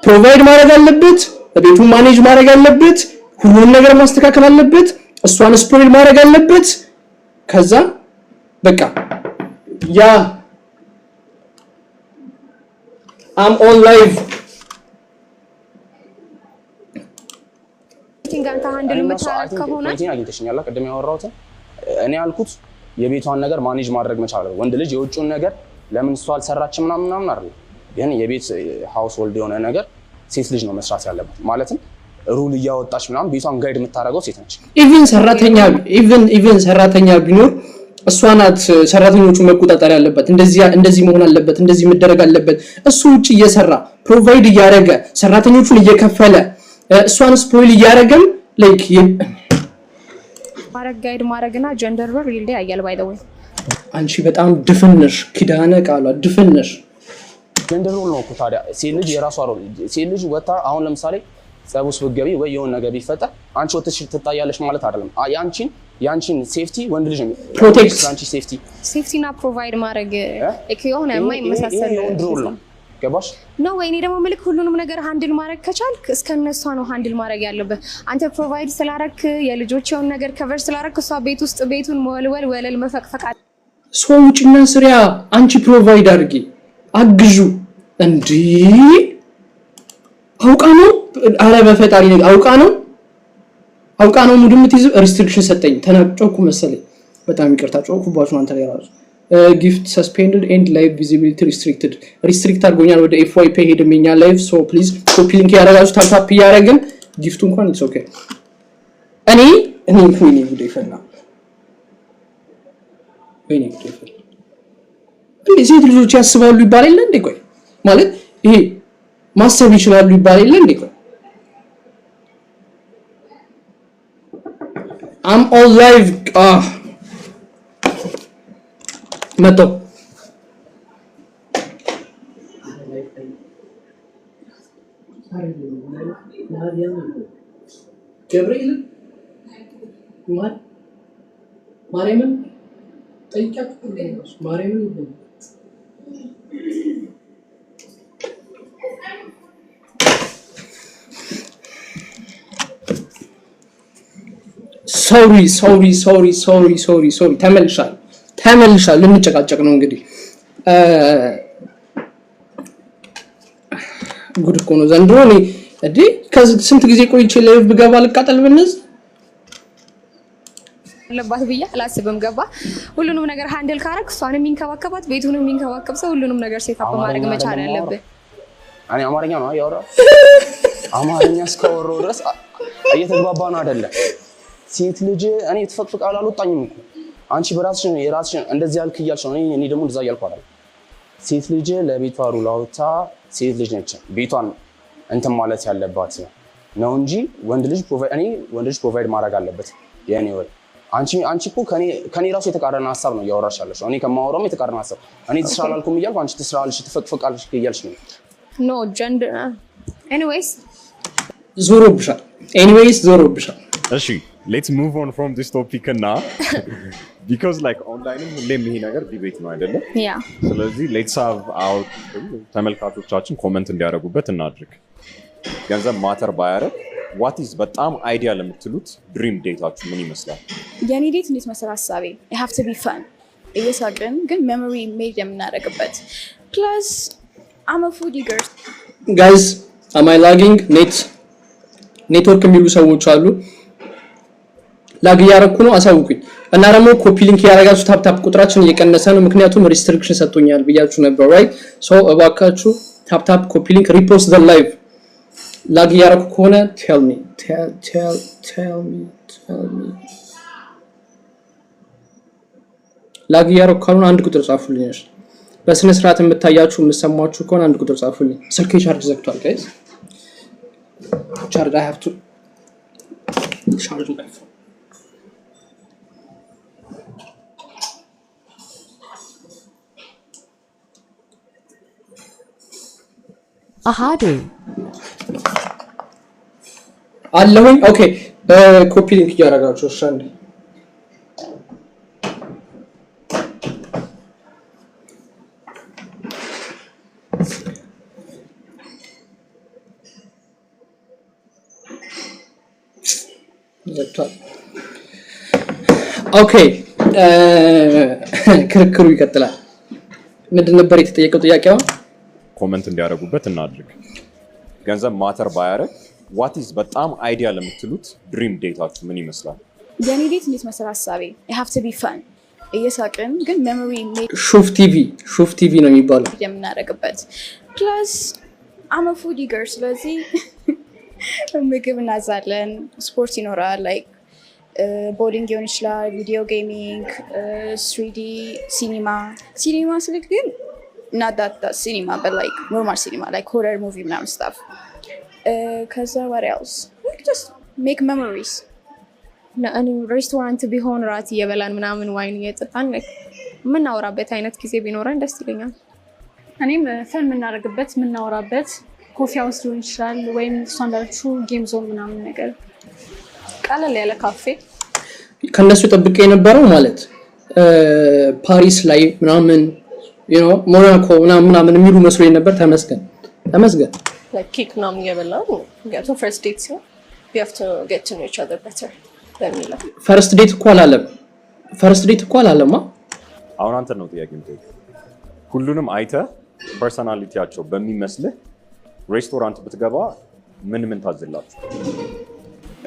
ፕሮቫይድ ማድረግ አለበት፣ ቤቱን ማኔጅ ማድረግ አለበት፣ ሁሉንም ነገር ማስተካከል አለበት፣ እሷን ስፖይል ማድረግ አለበት። ከዛ በቃ ያ I'm on live ጋር ታንደል መታረቅ ከሆነ አግኝተሽኛል። ቀደም ያወራሁትን እኔ ያልኩት የቤቷን ነገር ማኔጅ ማድረግ መቻል አለበት። ወንድ ልጅ የውጭውን ነገር ለምን እሷ አልሰራችም ምናምን አይደል፣ ግን የቤት ሃውስ ሆልድ የሆነ ነገር ሴት ልጅ ነው መስራት ያለበት። ማለትም ሩል እያወጣች ምናምን ቤቷን ጋይድ የምታደርገው ሴት ነች። ኢቭን ሰራተኛ ቢኖር እሷ ናት ሰራተኞቹ መቆጣጠር ያለበት። እንደዚህ መሆን አለበት፣ እንደዚህ መደረግ አለበት። እሱ ውጪ እየሰራ ፕሮቫይድ እያደረገ ሰራተኞቹን እየከፈለ እሷን ስፖይል እያደረገም ላይክ ማረግ ጋይድ ማረግና ጀንደር በር ይልደ ያያል። ባይ ዘ ወይ አንቺ በጣም ድፍንሽ ኪዳነ ቃሏ ድፍንሽ። ጀንደር ሮል ነው እኮ ታዲያ። ሴት ልጅ የራሷ ሮል ሴት ልጅ ወጣ አሁን ለምሳሌ ጸቡስ ብትገቢ ወይ የሆነ ነገር ቢፈጠር አንቺ ወጥተሽ ትጣያለሽ ማለት አይደለም። ያንቺን ሴፍቲ ወንድ ልጅ ነው ፕሮቴክት። አንቺ ሴፍቲና ፕሮቫይድ ማድረግ የሆነ የማይመሳሰል ነው። ገባሽ ነው ወይ? እኔ ደግሞ ምልክ ሁሉንም ነገር ሃንድል ማድረግ ከቻልክ እስከነሷ ነው ሃንድል ማድረግ ያለበት። አንተ ፕሮቫይድ ስላረክ የልጆችን ነገር ከቨር ስላረክ እሷ ቤት ውስጥ ቤቱን ወለል መፈቅፈቅ ሰው ውጭና ስሪያ አንቺ ፕሮቫይድ አድርጊ አግዡ። እንዴ አውቃ ነው? አረ በፈጣሪ አውቃ ነው ሙድ የምትይዘው። ሪስትሪክሽን ሰጠኝ ተናጮኩ መሰለኝ። በጣም ይቅርታ ጮኩባችሁ አንተ ላይ ራሱ ጊፍት ሰስፔንድድ ኤንድ ላይቭ ቪዚቢሊቲ ሪስትሪክት አድርጎኛል። ወደ ኤፍዋይፒ ሄድምኛ ላይቭ ሶ ፕሊዝ ኮፒ ሊንክ ያደረጋችሁ ታፕ ያደረግን ጊፍቱ እንኳን ኢትስ ኦኬ። እኔ ወይኔ ጉድ ይፈላ ሴት ልጆች ያስባሉ ይባል የለ እንዴ? ቆይ ማለት ይሄ ማሰብ ይችላሉ ይባል የለ እንዴ? ቆይ I'm all live መጥቶ ገብርኤል ማርያምን ጠይቂያችሁ ማርያምን ሶሪ ተመልሻል። ልንጨቃጨቅ ነው እንግዲህ። ጉድ እኮ ነው ዘንድሮ። እኔ ከስንት ጊዜ ቆይቼ ላይቭ ብገባ ልቃጠል ብንዝ አለባት ብዬ አላስብም። ገባ ሁሉንም ነገር ሃንድል ካረክ እሷንም የሚንከባከባት ቤቱንም የሚንከባከብ ሰው ሁሉንም ነገር ሴት አፕ ማድረግ መቻል ያለብህ። እኔ አማርኛ ነው ያወራው። አማርኛ እስከወራው ድረስ እየተግባባ ነው አይደለ? ሴት ልጅ እኔ ተፈቅፍቃል አልወጣኝም እኮ አንቺ በራስሽን የራስሽን እንደዚህ ያልክ እያልሽ ነው። እኔ ደግሞ እንደዛ እያልኩ አይደል። ሴት ልጅ ለቤቷ ሩል አውጥታ ሴት ልጅ ነች ቤቷን እንትን ማለት ያለባት ነው እንጂ ወንድ ልጅ ፕሮቫይድ ማድረግ አለበት። የኔ ወይ አንቺ እኮ ከኔ ራሱ የተቃረነ ሀሳብ ነው እያወራሽ ያለሽ። እኔ ከማወራው የተቃረነ ሀሳብ እኔ ትስራላልኩም እያልኩ አንቺ ትስራልሽ ትፈቅፍቃልሽ እያልሽ ነው። ኖ ጀንደር ኤኒዌይስ ዞሮብሻል። እሺ let's move on from this topic እና because like online ሁሌም ይሄ ነገር ዲቤት ነው አይደለ? ስለዚህ let's have our ተመልካቾቻችን ኮሜንት እንዲያደርጉበት እናድርግ። ገንዘብ ማተር ባያረግ what is በጣም አይዲያ ለምትሉት ድሪም ዴታችሁ ምን ይመስላል? የኔ ዴት እንዴት መሰለህ ሀሳቤ it have to be fun እየሳቅን ግን ሜሞሪ ሜድ የምናደርግበት plus I'm a foodie girl guys am I lagging ኔትወርክ የሚሉ ሰዎች አሉ ላግ ያረኩ ነው አሳውቁኝ እና ደግሞ ኮፒ ሊንክ ያረጋችሁ ታፕ ቁጥራችን እየቀነሰ ነው ምክንያቱም ሪስትሪክሽን ሰጥቶኛል ብያችሁ ነበር right so እባካችሁ ታፕ ኮፒ ሊንክ ሪፖስት the live ላግ ያረኩ ከሆነ tell me ላግ ያረኩ ከሆነ አንድ ቁጥር ጻፉልኝ በስነ ስርዓት የምታያችሁ የምሰማችሁ ከሆነ አንድ ቁጥር ጻፉልኝ ስልኬ ቻርጅ ዘግቷል guys charge I have to charge my phone Ahadu አለሁኝ ኦኬ ኮፒ ሊንክ ያረጋችሁ እሺ አንዴ ኦኬ ክርክሩ ይቀጥላል ምንድን ነበር የተጠየቀው ጥያቄው ኮሜንት እንዲያደርጉበት እናድርግ ገንዘብ ማተር ባያረግ what is በጣም አይዲያ ለምትሉት ድሪም ዴታችሁ ምን ይመስላል የኔ ዴት እንዴት መሰለህ ሀሳቤ it have to be fun እየሳቅን ግን ሜሞሪ ሜድ ሹፍ ቲቪ ነው የሚባለው የምናደርግበት plus I'm a foodie girl ስለዚህ ምግብ እናዛለን ስፖርት ይኖራል like ቦሊንግ ሊሆን ይችላል ቪዲዮ ጌሚንግ 3D ሲኒማ ስልክ ግን not that cinema but like normal cinema like horror movie ምናምን stuff ከዛ what else like just make memories ለእኔ ሬስቶራንት ቢሆን ራት እየበላን ምናምን ዋይን እየጠጣን የምናወራበት አይነት ጊዜ ቢኖረን ደስ ይለኛል እኔም ፈን የምናደርግበት የምናወራበት ኮፊ ሃውስ ሊሆን ይችላል ወይም ስታንዳርዱ ጌም ዞን ምናምን ነገር ቀለል ያለ ካፌ ከነሱ ጠብቄ የነበረው ማለት ፓሪስ ላይ ምናምን you know ሞናኮ ምናምን የሚሉ መስሎኝ ነበር ተመስገን like kick ምናምን እየበላን get first date so we have to get to know each other better ለሚላ ፈርስት ዴት እኮ አላለማ አሁን አንተ ነው ጥያቄ የምትጠይቅ ሁሉንም አይተ ፐርሰናሊቲያቸው በሚመስልህ ሬስቶራንት ብትገባ ምን ታዝላችሁ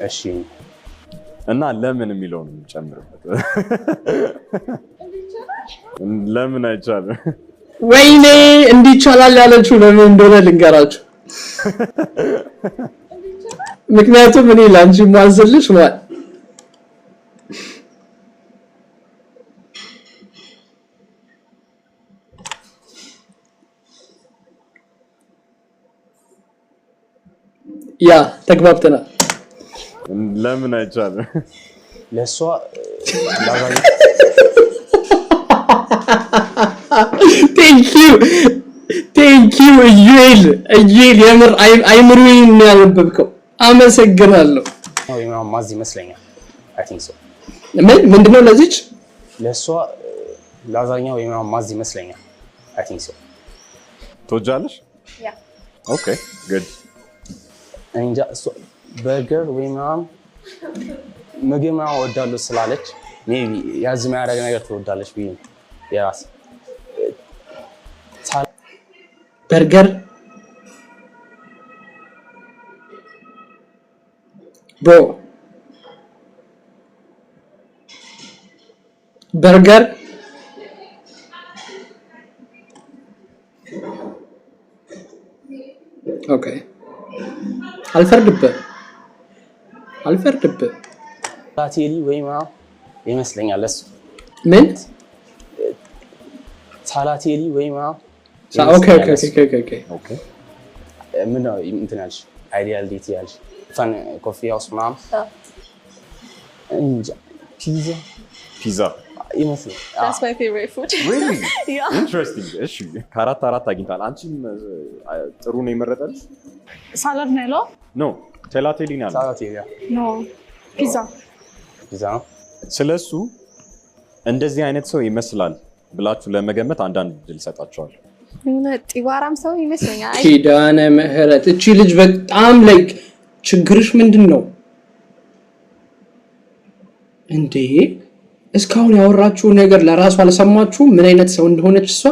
እሺ እና ለምን የሚለውን ጨምርበት ለምን አይቻልም ወይኔ እንዲቻላል ያለችው ለምን እንደሆነ ልንገራችሁ ምክንያቱም እኔ ላንቺ ማዝልሽ ማለት ያ ተግባብተናል ለምን አይቻልም ለሷ ላጋኝ thank you እዩል የምር አይምሩኝ ያነበብከው አመሰግናለሁ ወይ ማዝ ይመስለኛል I think so ምንድነው ለዚች ለሷ ላዛኛ ወይ ማዝ ይመስለኛል I think so ተወጃለሽ ያ ኦኬ ጉድ እንጃ በርገር ወይ ምግብ ወዳለው ስላለች ሜቢ ያዝ የሚያደርግ ነገር ትወዳለች ቢይ ያስ በርገር bro በርገር ኦኬ አልፈርድብህ ታቲሊ ወይ ይመስለኛል እሱ ምን ሳላቲሊ ወይ ኦኬ ምን ነው ኢንተርናሽ አይዲያል ዴት ያልሽ ፈን ኮፊ ሃውስ ምናምን እንጃ ፒዛ ይመስል that's my favorite food really yeah interesting እሺ ከአራት አግኝታል አንቺም ጥሩ ነው የመረጠልሽ ሳላድ ነው ያለው ኖ ቴላቴሊ ነው ሳላቲሊ ኖ ፒዛ ነው ስለሱ እንደዚህ አይነት ሰው ይመስላል ብላችሁ ለመገመት አንዳንድ ድል ሰጣቸዋል። ጢባራም ሰው ይመስለኛል። ኪዳነ ምህረት እቺ ልጅ በጣም ላይክ ችግርሽ ምንድነው እንዴ? እስካሁን ያወራችሁ ነገር ለራሱ አልሰማችሁ? ምን አይነት ሰው እንደሆነች እሷ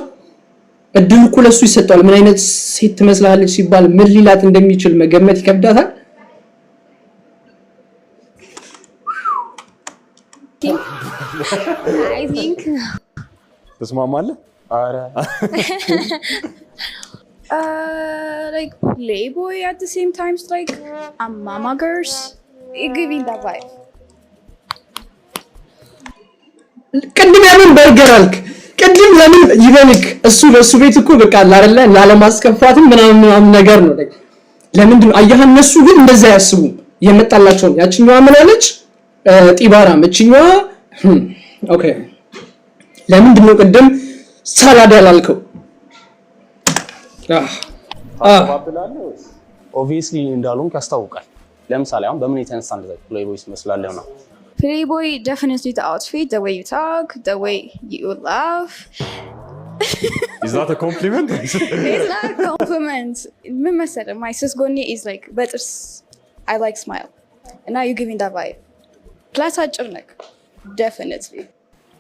እድል እኮ ለሱ ይሰጣል። ምን አይነት ሴት ትመስላለች ሲባል ምን ሊላት እንደሚችል መገመት ይከብዳታል። I think ተስማማለህ? አረ like playboy at the same time like a mama girls. It giving that vibe. ቅድም ያምን በርገር አልክ። ቅድም ለምን ይበልክ እሱ በሱ ቤት እኮ በቃ አይደለ ላለማስከፋትም ምናምን ነገር ነው። ለምንድን አያህ እነሱ ግን እንደዛ ያስቡ የመጣላቸው ያቺኛዋ ምን አለች? ጢባራም እቺኛዋ ኦኬ ለምንድን ነው ቅድም ሳላድ ያላልከው? ኦብቪየስሊ እንዳሉን ያስታውቃል። ለምሳሌ አሁን በምን የተነሳ እንደዛ ፕሌይቦይ ይመስላል ነው? Playboy, definitely the outfit, the way you talk, the way you laugh. Is that a compliment? It's not a compliment. My sis Goni is like, better. I like smile. And now you're giving that vibe. Plus, I definitely.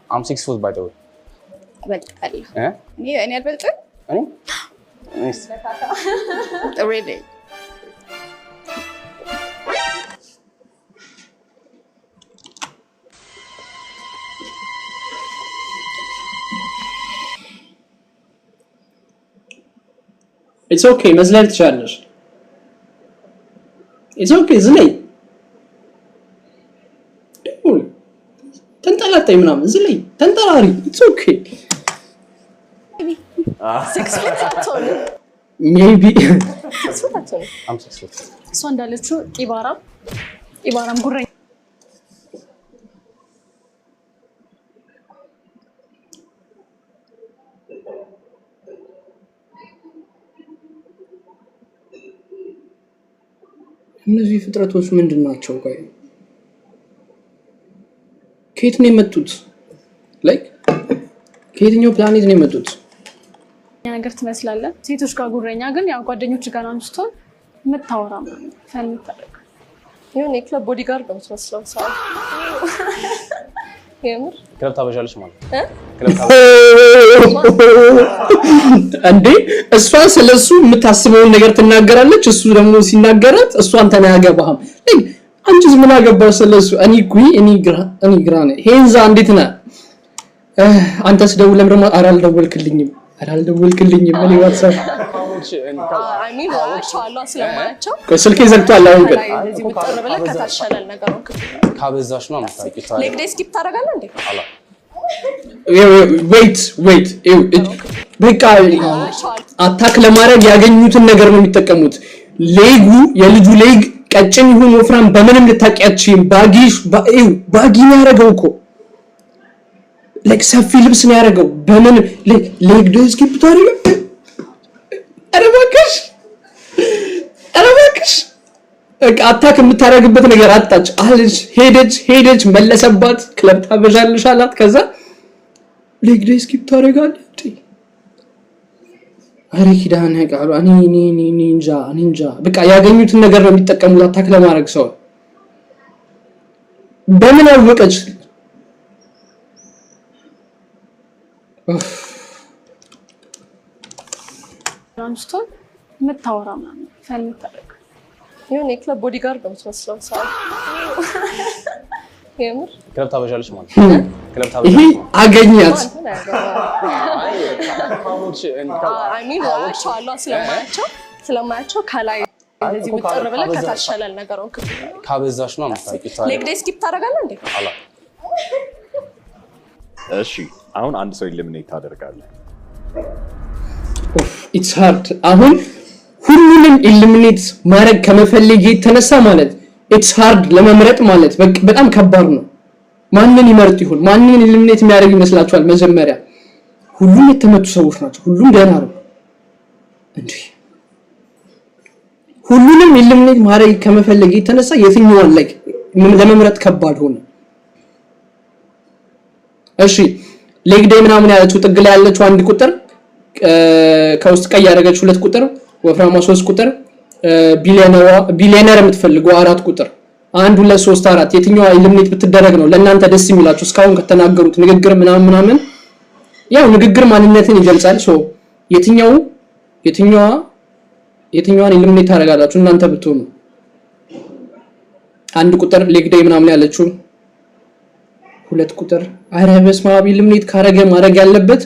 I'm 6 foot by the way. Well, eh? Yeah, any better? Nice. Really? It's okay መዝለል ትችላለሽ። It's okay ዝለይ ተንጠላጣይ ምናምን ዝለይ ተንጠራሪ It's okay. 6 foot አትሆንም። Maybe 6 foot አትሆንም። I'm 6 foot. እሷ እንዳለችው ጢባራም ጉረኛ እነዚህ ፍጥረቶች ምንድናቸው? ቆይ ከየት ነው የመጡት? ላይክ ከየትኛው ፕላኔት ነው የመጡት? ነገር ትመስላለህ። ሴቶች ጋር ጉረኛ ግን ያው ጓደኞች ጋር አንስቶ የምታወራ ማለት ፈን የምታደርግ የሆነ የክለብ ቦዲጋርድ ነው የምትመስለው። ሰው የምር ክለብ ታበዣለች ማለት እንዴ እሷ ስለሱ የምታስበውን ነገር ትናገራለች፣ እሱ ደግሞ ሲናገራት እሷ አንተን አያገባህም። አንቺስ ምን አገባሽ ስለሱ? እኔ ግራ ነኝ። ሄንዛ እንዴት ነህ? አንተስ ደውለም ደግሞ አልደወልክልኝም እኔ ዋትስአፕ ስልኬ ዘግቷል። አሁን ግን ካበዛሽ ነው የምታውቂው። ሌግ ዴይ ስኪፕ ታደርጋለህ እንዴ? ዌይት በቃ አታክ ለማድረግ ያገኙትን ነገር ነው የሚጠቀሙት። የልጁ ሌግ ቀጭን ይሁን ወፍራም በምንም ልታውቂያችም ባጊ ነው ያደረገው እኮ ላይክ ሰፊ ልብስ ነው ያደረገው። በምን ሌግ ዴይ ስኪፕ ታደርጋለህ? ኧረ እባክሽ አታክ የምታደርግበት ነገር አጣች አለች። ሄደች መለሰባት። ክለብ ታበዣለሽ አላት። ከዛ ሌግ ዴይ ስኪፕ ታደርጋለህ? አረ ኪዳነ ቃሉ እኔ እንጃ በቃ ያገኙትን ነገር ነው የሚጠቀሙት አታክ ለማድረግ ሰው። በምን አወቀች? አንስቶ የምታወራ ማለት ፈን የምታደርግ የሆነ የክለብ ቦዲጋርድ ነው የምትመስለው። ሰው የምር ክለብ ታበዣለች ማለት ይሄ አገኛት። ስለማያቸው ከላይ እንደዚህ ምጥር ብለህ ከታች ሸለል ነገር ነው። ካበዛሽ ነው የምታውቂው። ሌግ ዴይ ስኪፕ ታደርጋለህ እንዴ? እሺ አሁን አንድ ሰው ኢሊሚኔት ታደርጋለህ። ኢትስ ሃርድ። አሁን ሁሉንም ኢሊሚኔት ማድረግ ከመፈለግ የተነሳ ማለት ኢትስ ሃርድ ለመምረጥ ማለት በጣም ከባድ ነው። ማንን ይመርጥ ይሆን? ማንን ኢሊሚኔት የሚያደርግ ይመስላችኋል? መጀመሪያ ሁሉም የተመቱ ሰዎች ናቸው። ሁሉም ደህና ነው እንዴ? ሁሉንም ኢሊሚኔት ማድረግ ከመፈለግ የተነሳ የትኛውን ለመምረጥ ከባድ ሆነ። እሺ ሌግ ዴይ ምናምን ያለችው ጥግ ላይ ያለችው አንድ ቁጥር ከውስጥ ቀይ ያደረገችው 2 ቁጥር ወፍራማ 3 ቁጥር ቢሊየነር የምትፈልገው 4 ቁጥር 1 2 3 4 የትኛው ኢሊሚኔት ብትደረግ ነው ለእናንተ ደስ የሚላችሁ እስካሁን ከተናገሩት ንግግር ምናምን ያው ንግግር ማንነትን ይገልጻል ሶ የትኛዋን ኢሊሚኔት ታደርጋላችሁ እናንተ ብትሆኑ አንድ ቁጥር ሌግ ዴይ ምናምን ያለችው 2 ቁጥር አረ በስመ አብ ኢሊሚኔት ካረገ ማድረግ ያለበት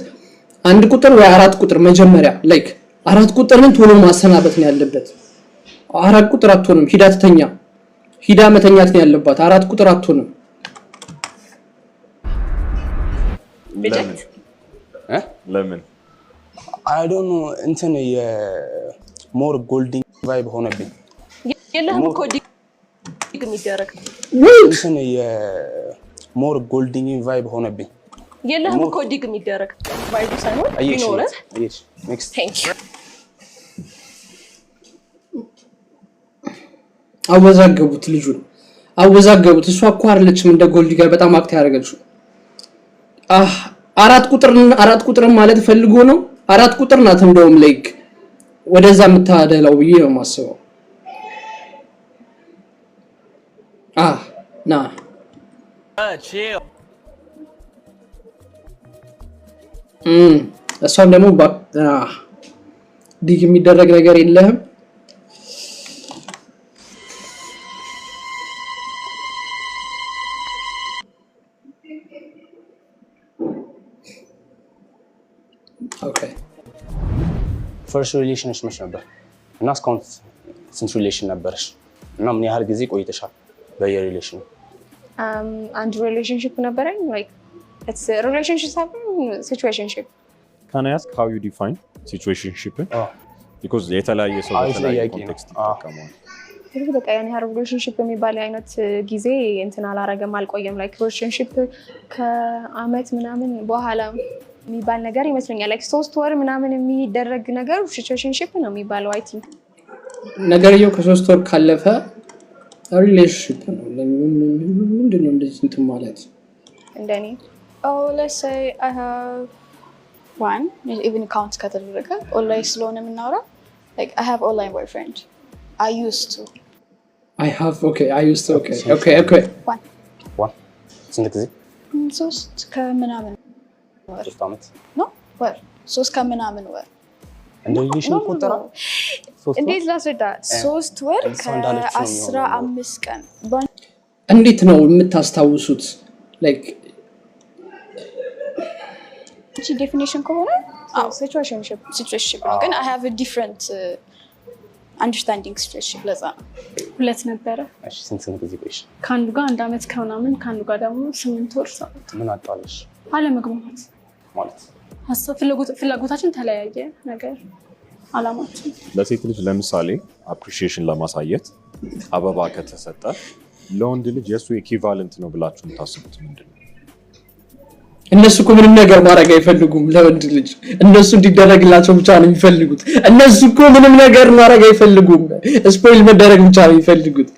አንድ ቁጥር ወይ 4 ቁጥር መጀመሪያ ላይክ 4 ቁጥርን ቶሎ ማሰናበት ነው ያለበት 4 ቁጥር አትሆንም ሂዳ መተኛት ነው ያለባት 4 ቁጥር አትሆንም ለምን I don't know እንትን የሞር ጎልዲንግ ቫይብ ሆነብኝ የለህም እኮ ዲግ የሚደረግ እንትን የሞር ጎልዲንግ ቫይብ ሆነብኝ የለህም እኮ ዲግ የሚደረግ ቫይቡ ሳይሆን ይኖረ ኔክስት ቴንክ ዩ አወዛገቡት ልጁን አወዛገቡት እሷ እኮ አይደለችም እንደ ጎልዲ ጋር በጣም አክት ያደረገችው 4 ቁጥር ማለት ፈልጎ ነው 4 ቁጥር ናት እንደውም ላይክ ወደዛ የምታደላው ብዬ ነው ማስበው ና እሷም ደግሞ ዲግ የሚደረግ ነገር የለህም ኦኬ ፈርስት ሪሌሽንሽ መች ነበር እና እስካሁን ስንት ሪሌሽን ነበርሽ እና ምን ያህል ጊዜ ቆይተሻል በየሪሌሽኑ አንድ ሪሌሽንሺፕ ነበረኝ like it's a relationship situationship Can I ask how you define situationship? Because የተለያየ ሰው በተለያየ ኮንቴክስት ይጠቀማል በቃ ያን ያህል ሪሌሽንሺፕ የሚባል አይነት ጊዜ እንትን አላረገም አልቆየም like relationship ከአመት ምናምን በኋላ የሚባል ነገር ይመስለኛል like 3 ወር ምናምን የሚደረግ ነገር ሲቹዌሽንሺፕ ነው የሚባለው አይ ቲንክ ነገርየው ከ3 ወር ካለፈ ሪሌሽንሺፕ ነው ምንድነው እንደዚህ እንትን ማለት እንደኔ let's say I have one even count ከተደረገ ኦንላይን ስለሆነ የምናወራው like I have online boyfriend I used to one ስንት ጊዜ 3 ከምናምን ወር 3 አመት ነው ወር 3 ከምናምን ወር እንደ ሪሌሽን ቆጠራ እንዴት ላስረዳ 3 ወር ከ15 ቀን እንዴት ነው የምታስታውሱት like እቺ ዴፊኒሽን ከሆነ situationship ነው ግን I have a different understanding situationship ለዛ ሁለት ነበረ እሺ ስንት ጊዜ ቆይሽ ካንዱ ጋር 1 አመት ከምናምን ካንዱ ጋር ደግሞ 8 ወር ሰዓት ምን አጣለሽ አለመግባባት ማለት ሀሳብ ፍላጎታችን ተለያየ ነገር አላማችን ለሴት ልጅ ለምሳሌ አፕሪሺዬሽን ለማሳየት አበባ ከተሰጠ ለወንድ ልጅ የሱ ኢኩቫለንት ነው ብላችሁ የምታስቡት ምንድነው እነሱ እኮ ምንም ነገር ማድረግ አይፈልጉም ለወንድ ልጅ እነሱ እንዲደረግላቸው ብቻ ነው የሚፈልጉት እነሱ እኮ ምንም ነገር ማድረግ አይፈልጉም ስፖይል መደረግ ብቻ ነው የሚፈልጉት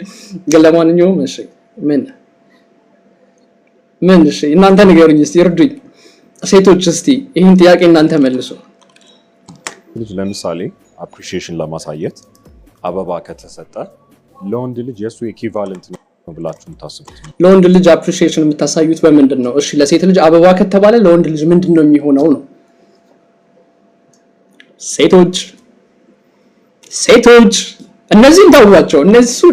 ግን ለማንኛውም እሺ ምን እሺ እናንተ ንገሩኝ እስቲ እርዱኝ ሴቶች እስቲ ይሄን ጥያቄ እናንተ መልሱ ልጅ ለምሳሌ አፕሪሺዬሽን ለማሳየት አበባ ከተሰጠ ለወንድ ልጅ የሱ ኢኩቫለንት ነው ብላችሁ የምታስቡት ለወንድ ልጅ አፕሪሺዬሽን የምታሳዩት በምንድን ነው እሺ ለሴት ልጅ አበባ ከተባለ ለወንድ ልጅ ምንድነው የሚሆነው ነው ሴቶች እነዚህን ታውቋቸው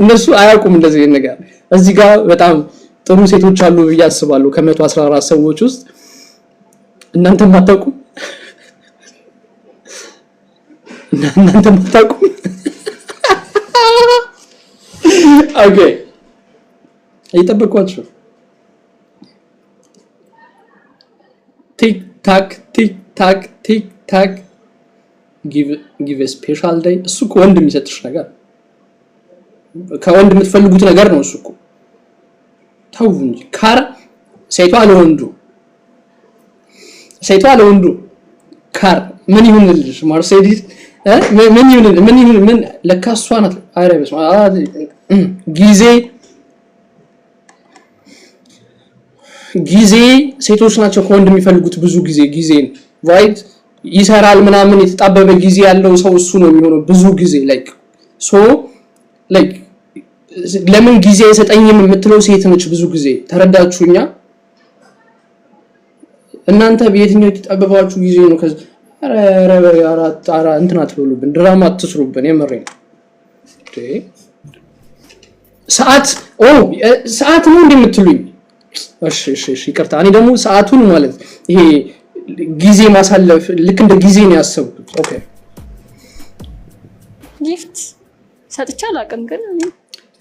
እነሱ አያውቁም እንደዚህ ነገር እዚህ ጋር በጣም ጥሩ ሴቶች አሉ ብዬ አስባለሁ ከ114 ሰዎች ውስጥ እናንተ ማታውቁ ኦኬ አይተበቋችሁ ቲክ ታክ give a special day እሱ እኮ ወንድ የሚሰጥሽ ነገር ከወንድ የምትፈልጉት ነገር ነው እሱ እኮ ታው እንጂ ካር ሴቷ ለወንዱ ካር ምን ይሁንልሽ ማርሴዲስ ምን ለካሷ ናት አይረብስ ጊዜ ጊዜ ሴቶች ናቸው ከወንድ የሚፈልጉት ብዙ ጊዜ ራይት ይሰራል ምናምን የተጣበበ ጊዜ ያለው ሰው እሱ ነው የሚሆነው ብዙ ጊዜ ላይክ ለምን ጊዜ አይሰጠኝም የምትለው ሴት ነች ብዙ ጊዜ ተረዳችሁኛ እናንተ በየትኛው የተጣበባችሁ ጊዜ ነው አራ እንትና አትበሉብን ድራማ አትስሩብን የመረኝ ሰዓት ነው እንደምትሉኝ እሺ ይቅርታ እኔ ደግሞ ሰዓቱን ማለት ይሄ ጊዜ ማሳለፍ ልክ እንደ ጊዜ ነው ያሰብኩት ኦኬ ጊፍት ሰጥቻለሁ አቅም ግን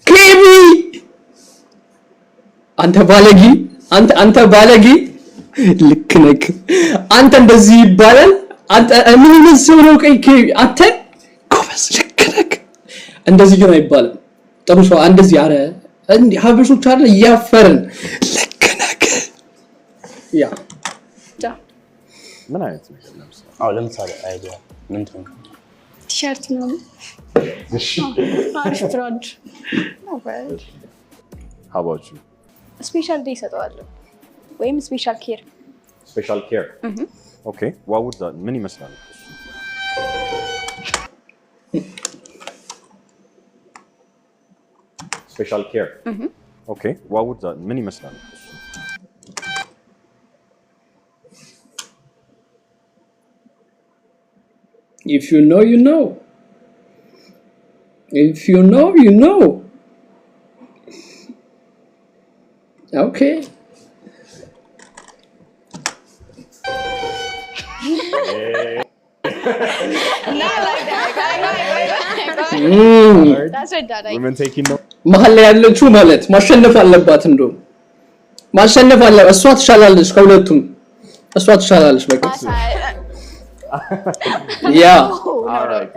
ኬቢ አንተ ባለጊ ልክ ነህ አንተ እንደዚህ ይባላል አንተ ምን ነው ቀይ ኬቢ አንተ ኮበስ ልክ ነህ እንደዚህ ግን አይባልም ጥሩ ሰው እንደዚህ አረ እንዴ ሀበሾች አይደል ያፈርን ልክ ነህ ያ ምን አይነት ለምሳሌ አይዲያ ምንድን ነው ቲሸርት ነው አሪፍ ብራንድ How about you? ስፔሻል ዴይ ሰጠዋለሁ ወይም ስፔሻል ኬር Special care? Okay, what would that ምን ይመስላል Special care? Okay, what would that ምን ይመስላል If you know, you know. If you know, you know. Okay. Not like that. That's what Dad. Women taking no መሀል ላይ ያለችው ማለት ማሸነፍ አለባት እንደውም ማሸነፍ አለ እሷ ትሻላለች ከሁለቱም እሷ ትሻላለች በቃ Yeah. All right.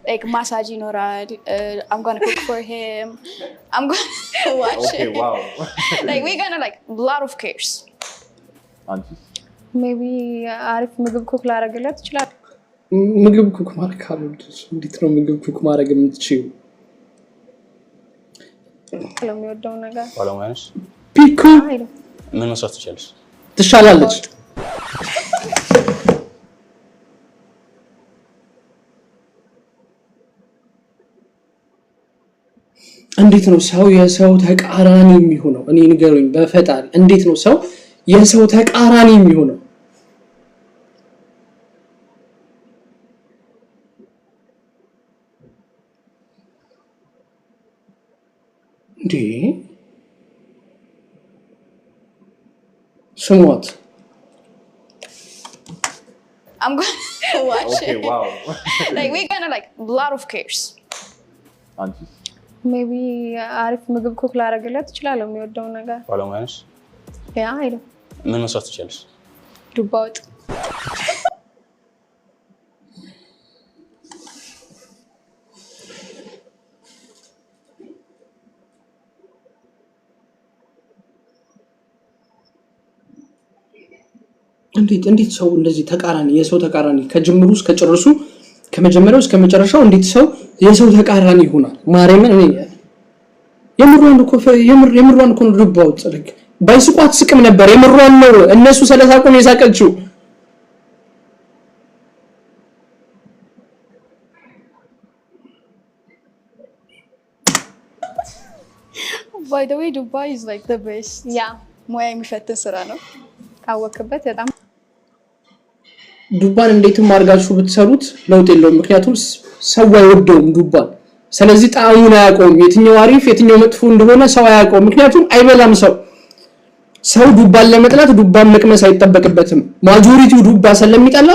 Like massage ይኖራል I'm going to cook for him I'm going to watch Okay, it. wow. Like we're going to like lot of cares Auntie. ሜቢ አሪፍ ምግብ ኩክ ላደርግለት ይችላል ምግብ ኩክ ማድረግ ካልወደድሽ እንዴት ነው ምግብ ኩክ ማድረግ የምትችይው ለሚወደው ነገር ባለሙያ ነሽ ፒኩ ምን መስራት ትችላለሽ ትሻላለች እንዴት ነው ሰው የሰው ተቃራኒ የሚሆነው እኔ ንገሩኝ በፈጣሪ እንዴት ነው ሰው የሰው ተቃራኒ የሚሆነው እንዴ ስሟት I'm going to watch Okay, it. wow. Like we're going to like lot of cares Auntie. ሜቢ አሪፍ ምግብ ኩክ ላደርግለት ይችላል የሚወደው ነገር ባለሙያ ነሽ ያ አይደል ምን መስራት ትችላለሽ ዱባ ወጥ እንዴት ሰው እንደዚህ ተቃራኒ የሰው ተቃራኒ ከጅምሩ እስከ ጨርሱ ከመጀመሪያው እስከ መጨረሻው እንዴት ሰው የሰው ተቃራኒ ይሆናል ማርያምን እኔ የምሯን እኮ ነው ዱባው ጽድቅ ባይስቋት ስቅም ነበር የምሯን ነው እነሱ ስለሳቁ ነው የሳቀችው By the way Dubai is like the best ያ ሙያ የሚፈትን ስራ ነው ካወቅበት በጣም ዱባን እንዴትም አድርጋችሁ ብትሰሩት ለውጥ የለውም ምክንያቱም ሰው አይወደውም ዱባን ስለዚህ ጣዕሙን አያውቀውም የትኛው አሪፍ የትኛው መጥፎ እንደሆነ ሰው አያውቀውም ምክንያቱም አይበላም ሰው ዱባን ለመጥላት ዱባን መቅመስ አይጠበቅበትም ማጆሪቲው ዱባ ስለሚጠላ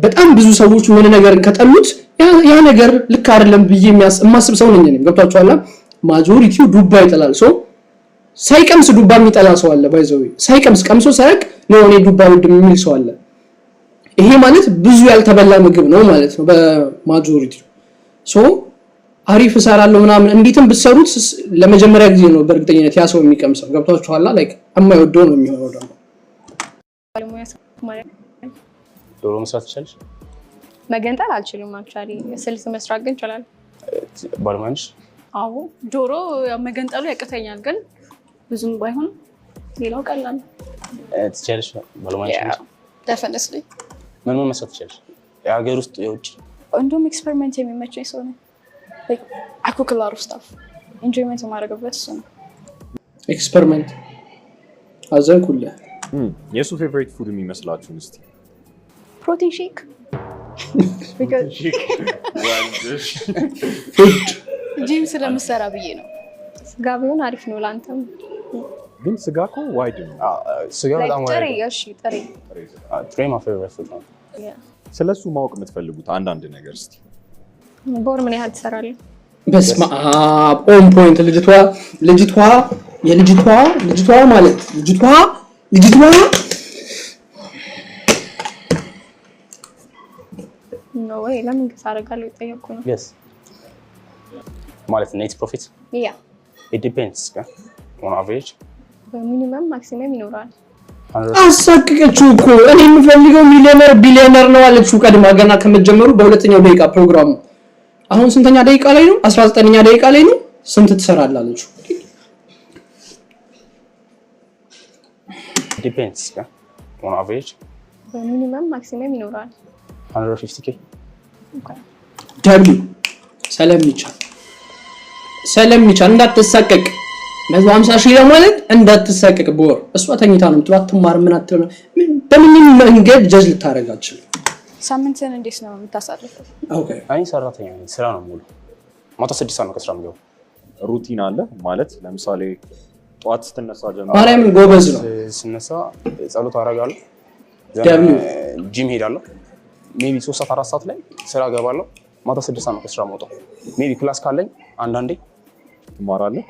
በጣም ብዙ ሰዎች ምን ነገር ከጠሉት ያ ነገር ልክ አይደለም ብዬ የማስብ ሰው ነኝ ገብታችኋል ማጆሪቲው ዱባ ይጠላል ሳይቀምስ ዱባ የሚጠላ ሰው አለ ባይዘው ሳይቀምስ ቀምሶ ሳይቅ ነው እኔ ዱባ ወድ የሚል ሰው አለ ይሄ ማለት ብዙ ያልተበላ ምግብ ነው ማለት ነው በማጆሪቲው አሪፍ ሰራለው ምናምን እንዴትም ብትሰሩት ለመጀመሪያ ጊዜ ነው በእርግጠኝነት ያ ሰው የሚቀምሰው ገብታችኋል ላይክ የማይወደው ነው የሚሆነው ደግሞ ዶሮ መስራት ትችላለሽ መገንጠል አልችልም አክቹአሊ ስልስ መስራት ግን ይችላል ባለሙያ ነሽ አዎ ዶሮ መገንጠሉ ያቅተኛል ግን ብዙም ባይሆን ሌላው ቀላል ትችያለሽ ባለሙያ ነሽ definitely ምን መስራት ትችያለሽ የሀገር ውስጥ የውጭ እንደውም ኤክስፐሪመንት የሚመቸኝ ሰው ነው like I cook a lot of stuff enjoyment ማድረግበት እሱ ነው ኤክስፐሪመንት አዘንኩልህ የሱ ፌቨሪት ፉድ የሚመስላችሁን እስቲ protein shake because ፉድ ጂም ስለምሰራ ብዬ ነው ስጋ ቢሆን አሪፍ ነው ላንተም ግን ስጋ እኮ ዋይድ ነው ስጋ በጣም ጥሬ ዋይድ እሺ ጥሬ ጥሬ my favorite food ነው ስለሱ ማወቅ የምትፈልጉት አንዳንድ ነገር እስቲ ቦር ምን ያህል ትሰራለህ በስመ አብ ኦን ፖይንት ልጅቷ ማለት ልጅቷ ኖ ወይ ለምን ትሳረጋለህ ይጠየቁ ነው yes ማለት net profit ያ it depends on average በሚኒመም ማክሲመም ይኖራል አሳቀቀችው እኮ እኔ የምፈልገው ቢሊዮነር ነው አለችው ቀድማ ገና ከመጀመሩ በሁለተኛው ደቂቃ ፕሮግራሙ አሁን ስንተኛ ደቂቃ ላይ ነው 19ኛ ደቂቃ ላይ ነው ስንት ትሰራለህ አለችው depends on average በሚኒመም ማክሲመም ይኖራል 150k ደብሊው ሰለሚቻል እንዳትሳቀቅ 150 ሺህ ለማለት እንዳትሳቀቅ ቦር እሷ ተኝታ ነው የምትለው አትማር ምን አትለው በምንም መንገድ ጀጅ ልታረጋችሁ ሳምንትን እንዴት ነው የምታሳልፈው ኦኬ አይ ሰራተኛ ነኝ ስራ ነው ሙሉ ማታ 6 ሰዓት ነው ከስራ የምገባው ሩቲን አለ ማለት ለምሳሌ ጧት ስትነሳ ጀምሮ ማርያም ጎበዝ ነው ስነሳ ጸሎት አደርጋለሁ ደብሊው ጂም ሄዳለሁ ሜቢ 3 ሰዓት 4 ሰዓት ላይ ስራ ገባለሁ ማታ 6 ሰዓት ነው ከስራ የምወጣው ሜቢ ክላስ ካለኝ አንዳንዴ ትማራለህ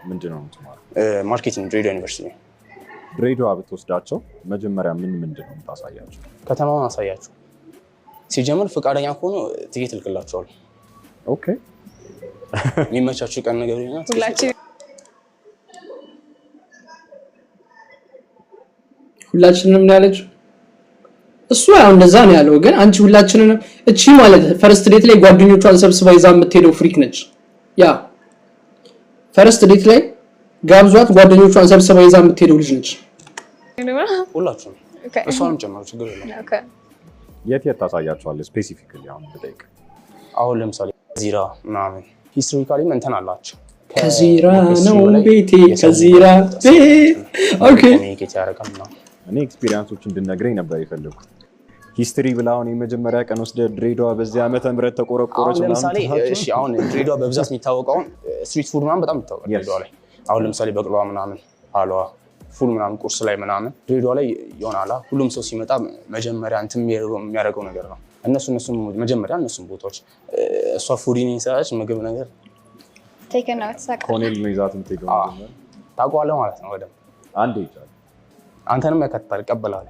ምንድነው የምትማረው ማርኬቲንግ ድሬዳዋ ዩኒቨርሲቲ ድሬዳዋ ብትወስዳቸው መጀመሪያ ምንድነው የምታሳያቸው ከተማውን አሳያችሁ ሲጀምር ፈቃደኛ ከሆኑ ትኬት ልክላቸዋል ኦኬ የሚመቻችሁ ቀን ነገር ይሆናል ሁላችንንም ነው ያለችው እሱ ያው እንደዛ ነው ያለው ግን አንቺ ሁላችንንም እቺ ማለት ፈርስት ዴት ላይ ጓደኞቿን ሰብስባ ይዛ የምትሄደው ፍሪክ ነች ያ ፈርስት ዴት ላይ ጋብዟት ጓደኞቿን ሰብስባ ይዛ የምትሄደው ልጅ ነች ሁላችሁም እሷንም ጨምሮ ችግር የለም ኦኬ የት ታሳያቸዋለህ ስፔሲፊካሊ አሁን ብጠይቅ አሁን ለምሳሌ ዚራ ምናምን ሂስቶሪካሊ እንትን አላቸው ከዚራ ነው ቤቴ ከዚራ ኦኬ ኮሚኒኬት ያደርጋል ምናምን እኔ ኤክስፒሪየንሶች እንድነግረኝ ነበር የፈለኩት ሂስትሪ ብላውን የመጀመሪያ ቀን ወስደ ድሬዳዋ በዚህ ዓመተ ምህረት ተቆረቆረች ምናምን ለምሳሌ እሺ አሁን ድሬዳዋ በብዛት የሚታወቀው ስትሪት ፉድ ምናምን በጣም ይታወቃል ድሬዳዋ ላይ አሁን ለምሳሌ በቅሏ ምናምን አሏ ፉል ምናምን ቁርስ ላይ ምናምን ድሬዳዋ ላይ ይሆናል ሁሉም ሰው ሲመጣ መጀመሪያ እንትን የሚያደርገው ነገር ነው እነሱም መጀመሪያ እነሱም ቦታዎች እሷ ፉዲን ይሰራች ምግብ ነገር ቴከን አውት ሳካ ኮኔል ነው ይዛትም ተገው ታውቀዋለህ ማለት ነው ወደ አንዴ ይቻላል አንተንም ያከታል ቀበላለ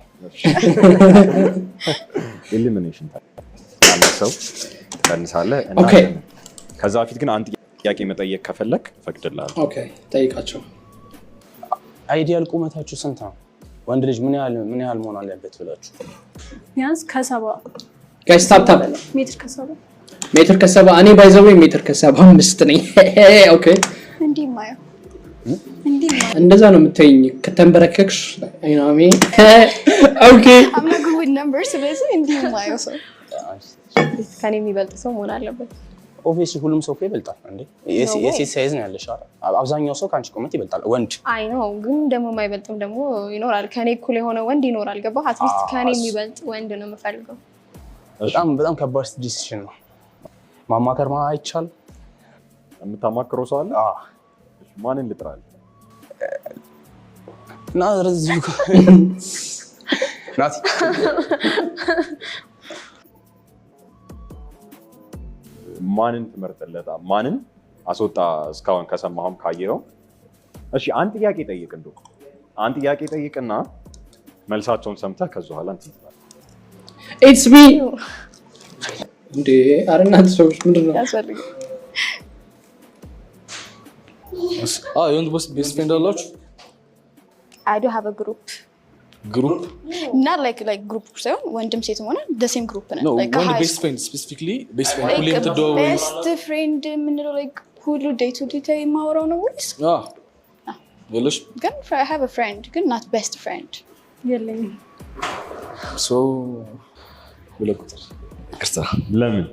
ኤሊሚኔሽን ታላሰው ተንሳለ እና ከዛ በፊት ግን አንድ ጥያቄ መጠየቅ ከፈለክ ፈቅድልሃለሁ ኦኬ ጠይቃቸው አይዲያል ቁመታችሁ ስንት ነው ወንድ ልጅ ምን ያህል መሆን አለበት ብላችሁ ቢያንስ ከ70 ጋይስ ታፕ ሜትር ከ70 እኔ ባይዘው ሜትር ከ75 ነኝ ኦኬ እንዲህ ማየው እንደዛ ነው የምትይኝ ከተንበረከክሽ አይናሜ ኦኬ I'm not good with numbers ስለዚህ እንዲህ ማየው ሰው ከኔ የሚበልጥ ሰው መሆን አለበት ኦብቪየስሊ ሁሉም ሰው ይበልጣል እንዴ የሴት ሳይዝ ነው ያለሽ አብዛኛው ሰው ካንቺ ቁመት ይበልጣል ወንድ አይ ነው ግን ደግሞ የማይበልጥም ደግሞ ይኖራል ከኔ እኩል የሆነ ወንድ ይኖራል ገባህ አትሊስት ከኔ የሚበልጥ ወንድ ነው የምፈልገው በጣም ከባድ ዲሲሽን ነው ማማከር አይቻል የምታማክረው ሰው አለ ማንን ልጥራል ና ረዝዩ ናቲ ማንን ትመርጥለታ ማንን አስወጣ እስካሁን ከሰማሁም ካየው እሺ አንድ ጥያቄ ጠይቅ እንደው አንድ ጥያቄ ጠይቅና መልሳቸውን ሰምተህ ከዛ በኋላ እንትን ትላለህ ኢትስ ሚ እንዴ አረናት ሰዎች ምንድነው ያስፈልግ የወንድ ቤስት ፍሬንድ አላችሁ I do have a group not like group ሳይሆን ወንድም ሴትም ሆነ the same group ነው like one best friend specifically best friend ሁሌ የምትደዋወሉ best friend ምንለው like ሁሉ day to day የማወራው ነው ወይስ የለሽ? ግን I have a friend ግን not best friend የለኝም። ሶ ሁለት ቁጥር ቅርታ። ለምን?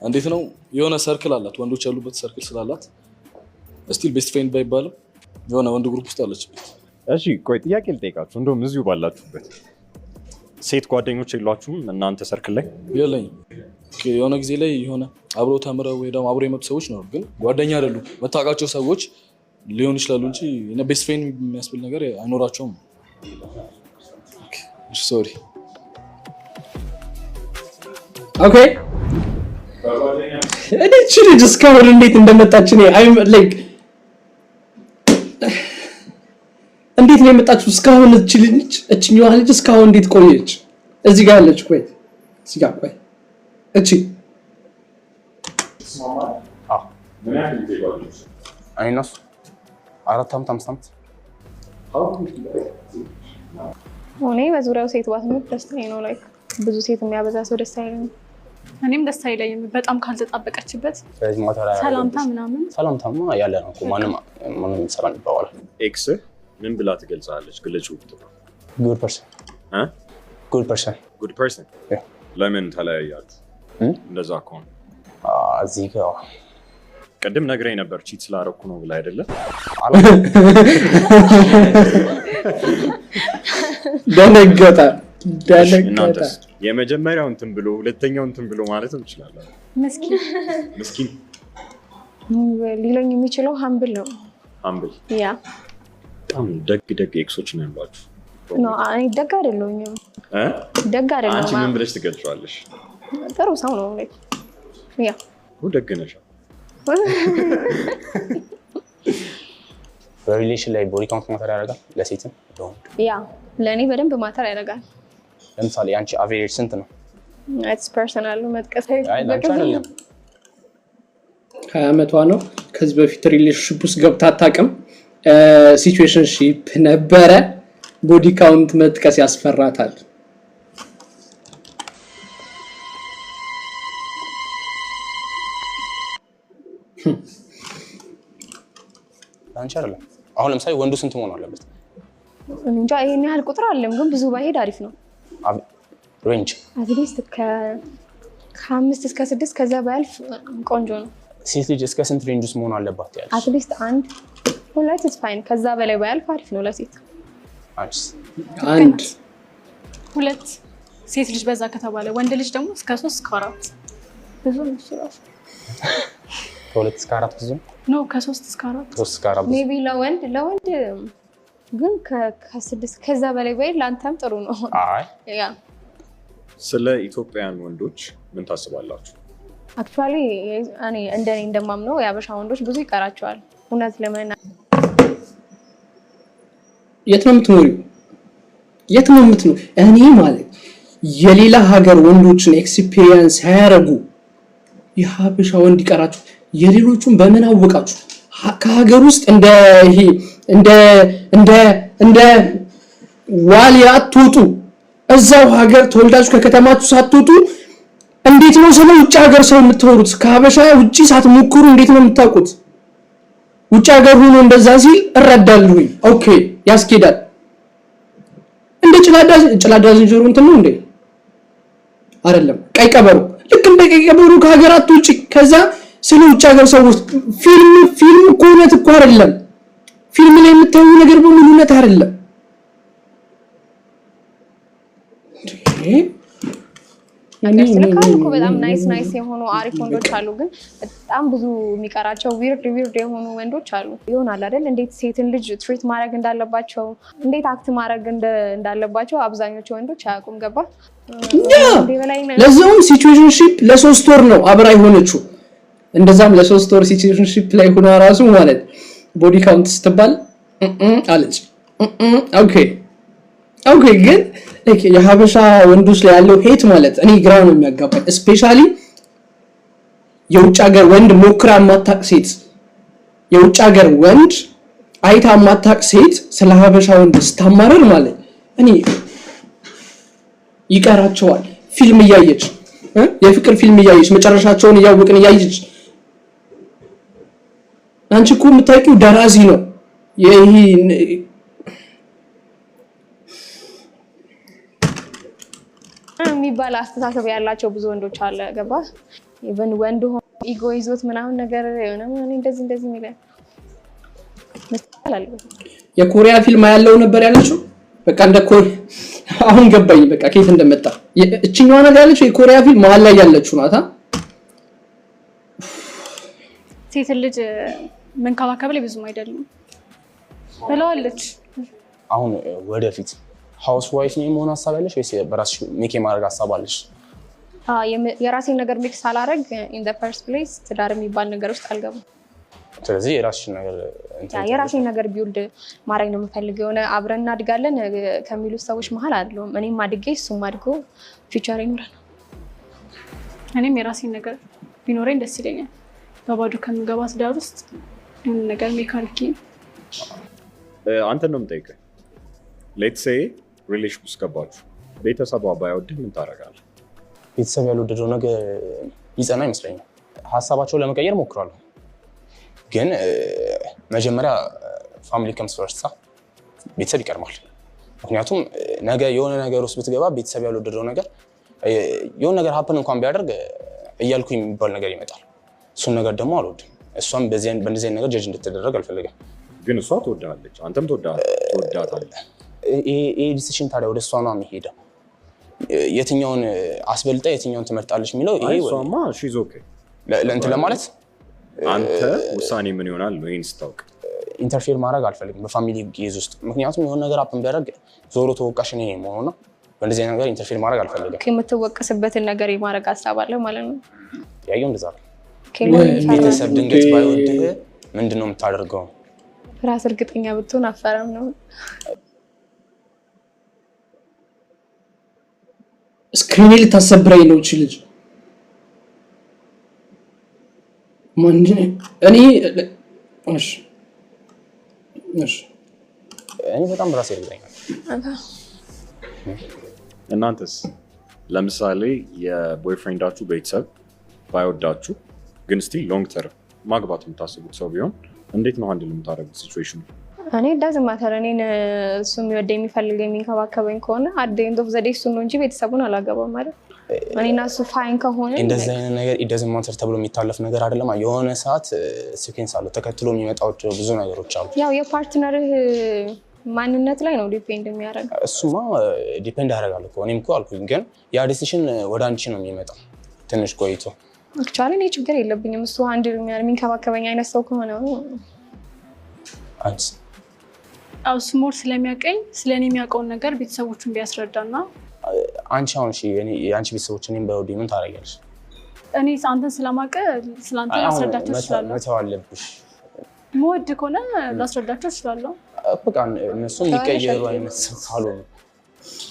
እንዴት ነው የሆነ ሰርክል አላት ወንዶች ያሉበት ሰርክል ስላላት ስቲል ቤስት ፍሬንድ ባይባልም የሆነ ወንድ ግሩፕ ውስጥ አለችበት። እሺ ቆይ ጥያቄ ልጠይቃችሁ። እንደውም እዚሁ ባላችሁበት ሴት ጓደኞች የሏችሁም እናንተ ሰርክል ላይ? የለኝም። የሆነ ጊዜ ላይ የሆነ አብረው ተምረው ወይ ደግሞ አብረው የመጡ ሰዎች ነው፣ ግን ጓደኛ አይደሉም። መታወቃቸው ሰዎች ሊሆን ይችላሉ እንጂ እነ ቤስት ፍሬንድ የሚያስብል ነገር አይኖራቸውም። ሶሪ። ኦኬ እቺ ልጅ እስካሁን እንዴት እንደመጣች ነው ላይክ እንዴት ነው የመጣችው እስካሁን? እቺ ልጅ እቺኛዋ ልጅ እስካሁን እንዴት ቆየች? እዚህ ጋር ያለች ቆይ እዚህ ጋር ቆይ እቺ አይናስ 4 ዓመት 5 ዓመት እኔ በዙሪያው ሴት ባትኖር ደስታዬ ነው። ላይክ ብዙ ሴት የሚያበዛ ሰው ደስ አይለኝም። እኔም ደስ አይለኝም በጣም ካልተጣበቀችበት። ስለዚህ ማተራ ሰላምታ ምናምን ሰላምታማ ያለ ነው እኮ ማንም ሰላም ይባባላል። ኤክስ ምን ብላ ትገልጻለች? ግለጹ። ጉድ ፐርሰን ጉድ ፐርሰን ለምን ተለያያችሁ? እንደዛ ከሆነ እዚህ ጋር ቅድም ነግረኝ ነበር ቺት ስላደረኩ ነው ብላ አይደለ? ደነገጠ። እናንተስ የመጀመሪያው እንትን ብሎ ሁለተኛው እንትን ብሎ ማለት እንችላለን። ምስኪን ሊለኝ የሚችለው ሀምብል ነው። ሀምብል ያ በጣም ደግ ኤክሶች ነው ያሏችሁ። ኖ እኔ ደግ አይደለሁም። ደግ አይደለሁም። አንቺ ምን ብለሽ ትገልጫለሽ? ጥሩ ሰው ነው ላይክ ያ ደግ ነሽ። በሪሌሽን ላይ ቦዲ ካውንት ማተር ያደርጋል ለሴትም ለወንድ? ያ ለእኔ በደንብ ማተር ያደርጋል። ለምሳሌ አንቺ አቬሬጅ ስንት ነው? ኢትስ ፐርሰናል መጥቀስ አይደለም። 20 ዓመቷ ነው። ከዚህ በፊት ሪሌሽንሺፕ ውስጥ ገብታ አታውቅም። ሲቹዌሽንሺፕ ነበረ። ቦዲ ካውንት መጥቀስ ያስፈራታል። አንቺ አይደለም። አሁን ለምሳሌ ወንዱ ስንት መሆን አለበት? እንጃ ይሄን ያህል ቁጥር አለም፣ ግን ብዙ ባይሄድ አሪፍ ነው። ሬንጅ አትሊስት ከ5 እስከ 6 ከዛ ባያልፍ ቆንጆ ነው። ሴት ልጅ እስከ ስንት ሬንጅ ውስጥ መሆን አለባት ያለሽ? አትሊስት 1 ሁለት ኢትስ ፋይን። ከዛ በላይ ባያልፍ አሪፍ ነው ለሴት። አንቺስ? 1 2 ሴት ልጅ በዛ ከተባለ ወንድ ልጅ ደግሞ እስከ 3 እስከ 4 ብዙ ነው እሱ። ከ2 እስከ 4 ብዙ ነው። ከ3 እስከ 4 3 እስከ 4 ሜቢ ለወንድ ግን ከ6 ከዛ በላይ ባይል ለአንተም ጥሩ ነው። አይ ያ ስለ ኢትዮጵያውያን ወንዶች ምን ታስባላችሁ? አክቹአሊ እኔ እንደማምነው የአበሻ ወንዶች ብዙ ይቀራቸዋል። እውነት ለመናገር የት ነው የምትኖሪው? የት ነው የምትኖሪው? እኔ ማለት የሌላ ሀገር ወንዶችን ኤክስፒሪየንስ ያያረጉ የሀበሻ ወንድ ይቀራችሁ። የሌሎቹን በምን አወቃችሁ? ከሀገር ውስጥ እንደ ዋልያ አትወጡ። እዛው ሀገር ተወልዳችሁ ከከተማችሁ ሳትወጡ እንዴት ነው ስለ ውጭ ሀገር ሰው የምትወሩት? ከሀበሻ ውጪ ሳትሞክሩ እንዴት ነው የምታውቁት? ውጭ ሀገር ሆኖ እንደዛ ሲል እረዳለሁ። ኦኬ ያስኬዳል። እንደ ጭላዳ ዝንጀሮ እንትን ነው እንዴ? አይደለም ቀይ ቀበሮ። ልክ እንደ ቀይ ቀበሮ ከሀገራት ውጪ ከዛ ስለ ውጭ ሀገር ሰዎች ፊልም እኮ እውነት እኮ አይደለም። ፊልም ላይ የምታዩ ነገር በሙሉ እውነት አይደለም። ያስልካሉ በጣም ናይስ የሆኑ አሪፍ ወንዶች አሉ፣ ግን በጣም ብዙ የሚቀራቸው ዊርድ የሆኑ ወንዶች አሉ። ይሆናል አይደል? እንዴት ሴትን ልጅ ትሪት ማድረግ እንዳለባቸው፣ እንዴት አክት ማድረግ እንዳለባቸው አብዛኞቹ ወንዶች አያውቁም። ገባ? ለዛውም ሲቹዌሽንሺፕ ለ3 ወር ነው አብራ የሆነችው። እንደዛም ለ3 ወር ሲቹዌሽንሺፕ ላይ ሆና ራሱ ማለት ቦዲ ካውንት ስትባል አለች። ኦኬ ግን የሀበሻ ወንዶች ላይ ያለው ሄት ማለት እኔ ግራ ነው የሚያጋባኝ። ስፔሻሊ የውጭ ሀገር ወንድ ሞክራ ማታቅ ሴት፣ የውጭ ሀገር ወንድ አይታ ማታቅ ሴት ስለ ሀበሻ ወንድ ስታማረር ማለት እኔ ይቀራቸዋል። ፊልም እያየች የፍቅር ፊልም እያየች መጨረሻቸውን እያወቅን እያየች አንቺ እኮ የምታውቂው ደራሲ ነው ይሄ የሚባል አስተሳሰብ ያላቸው ብዙ ወንዶች አለ ገባ ኢቭን ወንድ ሆኖ ኢጎ ይዞት ምናምን ነገር የሆነ እንደዚህ የሚለው መስተላል የኮሪያ ፊልም ያለው ነበር ያለችው በቃ እንደ ኮሪያ አሁን ገባኝ በቃ ከየት እንደመጣ እቺኛዋ ነገር ያለችው የኮሪያ ፊልም መሀል ላይ ያለችው ናታ ሴት ልጅ መንከባከብ ላይ ብዙም አይደለም ብለዋለች አሁን ወደፊት ሃውስ ዋይፍ ነው መሆን ሐሳብ ያለሽ ወይስ በራስሽ ሜክ ማድረግ ሐሳብ አለሽ? የራሴን ነገር ሚክስ አላረግ in the first place ትዳር የሚባል ነገር ውስጥ አልገባም። ስለዚህ የራስሽን ነገር ቢውልድ ማድረግ ነው የምፈልገው። የሆነ አብረን እናድጋለን ከሚሉ ሰዎች መሀል አይደለም። እኔም አድጌ እሱም አድጎ ፊውቸር ይኖራል። እኔም የራሴን ነገር ቢኖረኝ ደስ ይለኛል። በባዶ ከምገባ ትዳር ውስጥ የሆነ ነገር ሜካኒክ አንተ ነው የምጠይቀው። ሌትስ ሴይ ሪሌሽን ውስጥ ገባችሁ ቤተሰብ ባይወድህ ምን ታደርጋለህ? ቤተሰብ ያልወደደው ነገር ይጸና ይመስለኛል። ሀሳባቸውን ለመቀየር ሞክራለሁ፣ ግን መጀመሪያ ፋሚሊ ከምስ ፈርስት ቤተሰብ ይቀርማል። ምክንያቱም ነገ የሆነ ነገር ውስጥ ብትገባ ቤተሰብ ያልወደደው ነገር የሆነ ነገር ሀፕን እንኳን ቢያደርግ እያልኩ የሚባል ነገር ይመጣል። እሱን ነገር ደግሞ አልወድም። እሷም በእንደዚህ ነገር ጀጅ እንድትደረግ አልፈልግም። ግን እሷ ትወዳለች፣ አንተም ትወዳታለህ። ይሄ ዲሲሽን ታዲያ ወደ እሷ ነው የሚሄደው። የትኛውን አስበልጣ የትኛውን ትመርጣለች የሚለው ይሄ እሷማ ሺዝ ኦኬ ለእንትን ለማለት አንተ ውሳኔ ምን ይሆናል ነው ይሄን ስታውቅ ኢንተርፌር ማድረግ አልፈልግም በፋሚሊ ኬዝ ውስጥ። ምክንያቱም የሆነ ነገር አፕን ቢያደርግ ዞሮ ተወቃሽ እኔ ነኝ መሆኑና በእንደዚህ ነገር ኢንተርፌር ማድረግ አልፈልግም። የምትወቀስበትን ነገር የማድረግ ሀሳብ አለ ማለት ነው። ያየው እንደዛ ነው። ቤተሰብ ድንገት ባይወድህ ምንድን ነው የምታደርገው? ራስ እርግጠኛ ብትሆን አፈራም ነው። ስክሪን ልታሰብረኝ ነው እቺ ልጅ። እኔ በጣም ራሴ እርግጠኛ ነኝ። እናንተስ? ለምሳሌ የቦይፍሬንዳችሁ ቤተሰብ ባይወዳችሁ ግን ስቲል ሎንግ ተርም ማግባት የምታስቡት ሰው ቢሆን እንዴት ነው አንድ የምታደርጉት ሲቹዌሽኑ? እኔ ዳዝንት ማተር እኔን እሱ የሚወደኝ የሚፈልገኝ የሚንከባከበኝ ከሆነ አት ዘ ኤንድ ኦፍ ዘ ዴይ እሱን ነው እንጂ ቤተሰቡን አላገባም ማለት እኔና እሱ ፋይን ከሆነ እንደዚህ አይነት ነገር it doesn't matter ተብሎ የሚታለፍ ነገር አይደለም። የሆነ ሰዓት ሲኩዌንስ አለው ተከትሎ የሚመጣው ብዙ ነገሮች አሉ። ያው የፓርትነርህ ማንነት ላይ ነው ዲፔንድ የሚያደርገው። እሱማ ዲፔንድ ያደርጋል እኮ እኔም እኮ አልኩኝ፣ ግን ያ ዲሲሽን ወደ አንቺ ነው የሚመጣው ትንሽ ቆይቶ። አክቹዋሊ እኔ ችግር የለብኝም እሱ አንድ የሚንከባከበኝ አይነት ሰው ከሆነ አንቺ እሱ ሞር ስለሚያውቀኝ ስለኔ የሚያውቀውን ነገር ቤተሰቦቹን ቢያስረዳና አንቺ አሁን እሺ የአንቺ ቤተሰቦች እኔም ባይወዱኝ ምን ታደርጊያለሽ? እኔ አንተን ስለማውቅ ስላንተ ላስረዳቸው እችላለሁ። መተው አለብሽ። መወድ ከሆነ ላስረዳቸው እችላለሁ። በቃ እነሱም የሚቀየሩ አይነት ሰው ካልሆኑ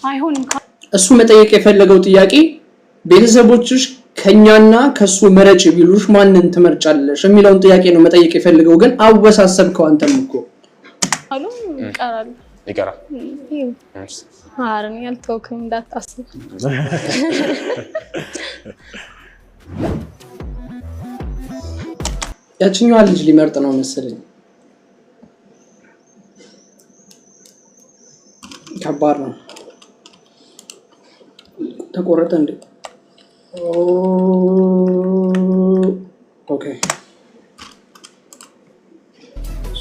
አይሆንም። እሱ መጠየቅ የፈለገው ጥያቄ ቤተሰቦችሽ ከኛና ከሱ መረጭ ቢሉሽ ማንን ትመርጫለሽ የሚለውን ጥያቄ ነው መጠየቅ የፈለገው። ግን አወሳሰብከው አንተም እኮ አሉ ይቀራል ይቀራል። አረን ያልተወክም እንዳታስብ። ያችኛዋ ልጅ ሊመርጥ ነው መሰለኝ። ከባድ ነው። ተቆረጠ እንዴ? ኦኬ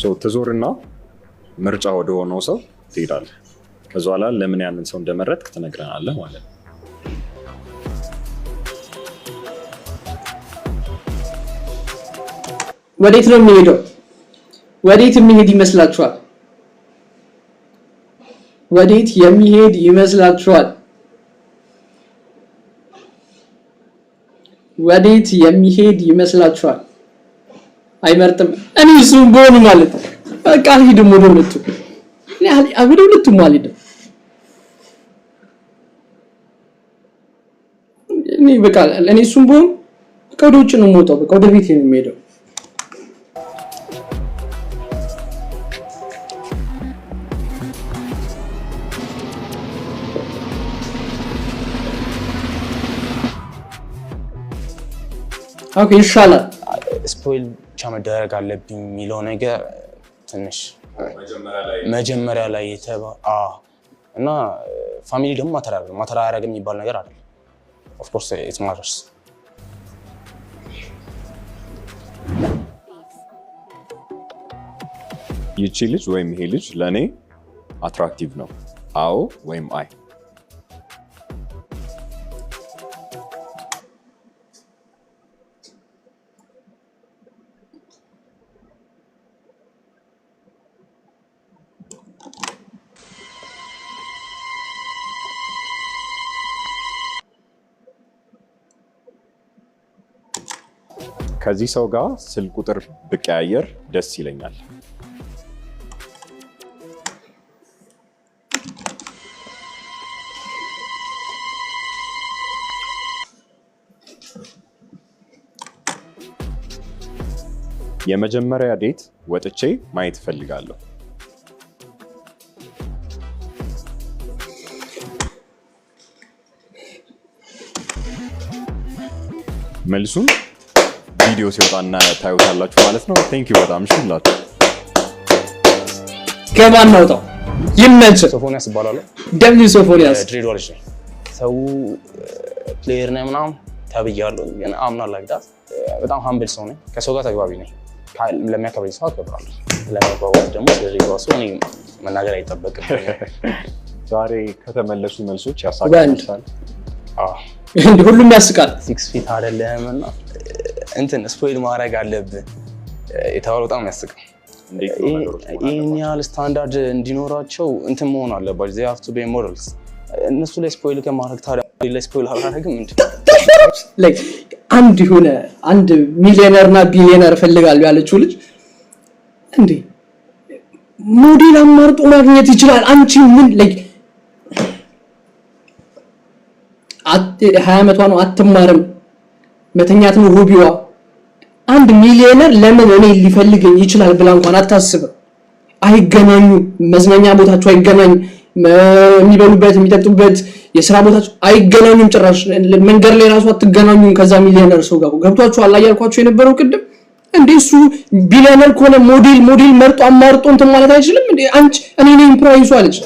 ሶ ትዞርና ምርጫ ወደ ሆነው ሰው ትሄዳለህ። ከዛ በኋላ ለምን ያንን ሰው እንደመረጥክ ትነግረናለህ ማለት ነው። ወዴት ነው የሚሄደው? ወዴት የሚሄድ ይመስላችኋል? ወዴት የሚሄድ ይመስላችኋል? ወዴት የሚሄድ ይመስላችኋል? አይመርጥም። እኔ እሱም ቦኑ ማለት በቃ ሂድም ወደ ሁለቱ ወደ ሁለቱ ማለት ነው። እኔ በቃ እኔ እሱም ቦኑ በቃ ወደ ውጭ ነው የምወጣው። በቃ ወደ ቤት ነው የምሄደው። ኦኬ ይሻላል። ስፖይል ብቻ መደረግ አለብኝ የሚለው ነገር ትንሽ መጀመሪያ ላይ እና ፋሚሊ ደግሞ ማተር አያደርግም የሚባል ነገር አይደለም። ኦፍ ኮርስ ኢት ማተርስ። ይቺ ልጅ ወይም ይሄ ልጅ ለእኔ አትራክቲቭ ነው፣ አዎ ወይም አይ። ከዚህ ሰው ጋር ስልክ ቁጥር ብቀያየር ደስ ይለኛል። የመጀመሪያ ዴት ወጥቼ ማየት እፈልጋለሁ። መልሱን ቪዲዮ ሲወጣና ታዩታላችሁ ማለት ነው። ቴንክ ዩ በጣም እሺ ብላችሁ ከማን ነው ታው ይመች ሶፎንያስ ይባላል። ደብሊው ሶፎንያስ ድሬዳዋ ልጅ ነኝ። ሰው ፕሌየር ነኝ ምናምን ተብያለሁ፣ ግን አምና ላይዳት በጣም ሀምብል ሰው ነኝ። ከሰው ጋር ተግባቢ ነኝ። ለሚያከብረኝ ሰው አከብራለሁ። ለማባባት ደግሞ ስለሌላው ሰው እኔ መናገር አይጠበቅም። ዛሬ ከተመለሱ መልሶች ያሳቃል። እንዴ ሁሉም ያስቃል። 6 ፊት አይደለምና እንትን ስፖይል ማድረግ አለብህ የተባለው በጣም ያስቃል። ይህን ያህል ስታንዳርድ እንዲኖራቸው እንትን መሆን አለባቸው። they have to be models። እነሱ ላይ ስፖይል ከማድረግ ታዲያ ላይ ስፖይል አላደርግም እንዴ? like አንድ የሆነ አንድ ሚሊዮነር እና ቢሊዮነር ፈልጋለሁ ያለችው ልጅ እንዴ ሞዴል አማርጦ ማግኘት ይችላል። አንቺ ምን like 20 ዓመቷ ነው፣ አትማርም፣ መተኛት ነው ሆቢዋ። አንድ ሚሊዮነር ለምን እኔ ሊፈልገኝ ይችላል ብላ እንኳን አታስብም። አይገናኙ፣ መዝናኛ ቦታቸው አይገናኙ፣ የሚበሉበት የሚጠጡበት የሥራ ቦታቸው አይገናኙም። ጭራሽ መንገድ ላይ ራሱ አትገናኙም ከዛ ሚሊዮነር ሰው ጋር። ገብቷችሁ አላያልኳችሁ የነበረው ቅድም እንዴ እሱ ቢሊዮነር ከሆነ ሞዴል መርጦ አማርጦ እንትን ማለት አይችልም እንዴ? አንቺ እኔ ነኝ ፕራይሱ አለች።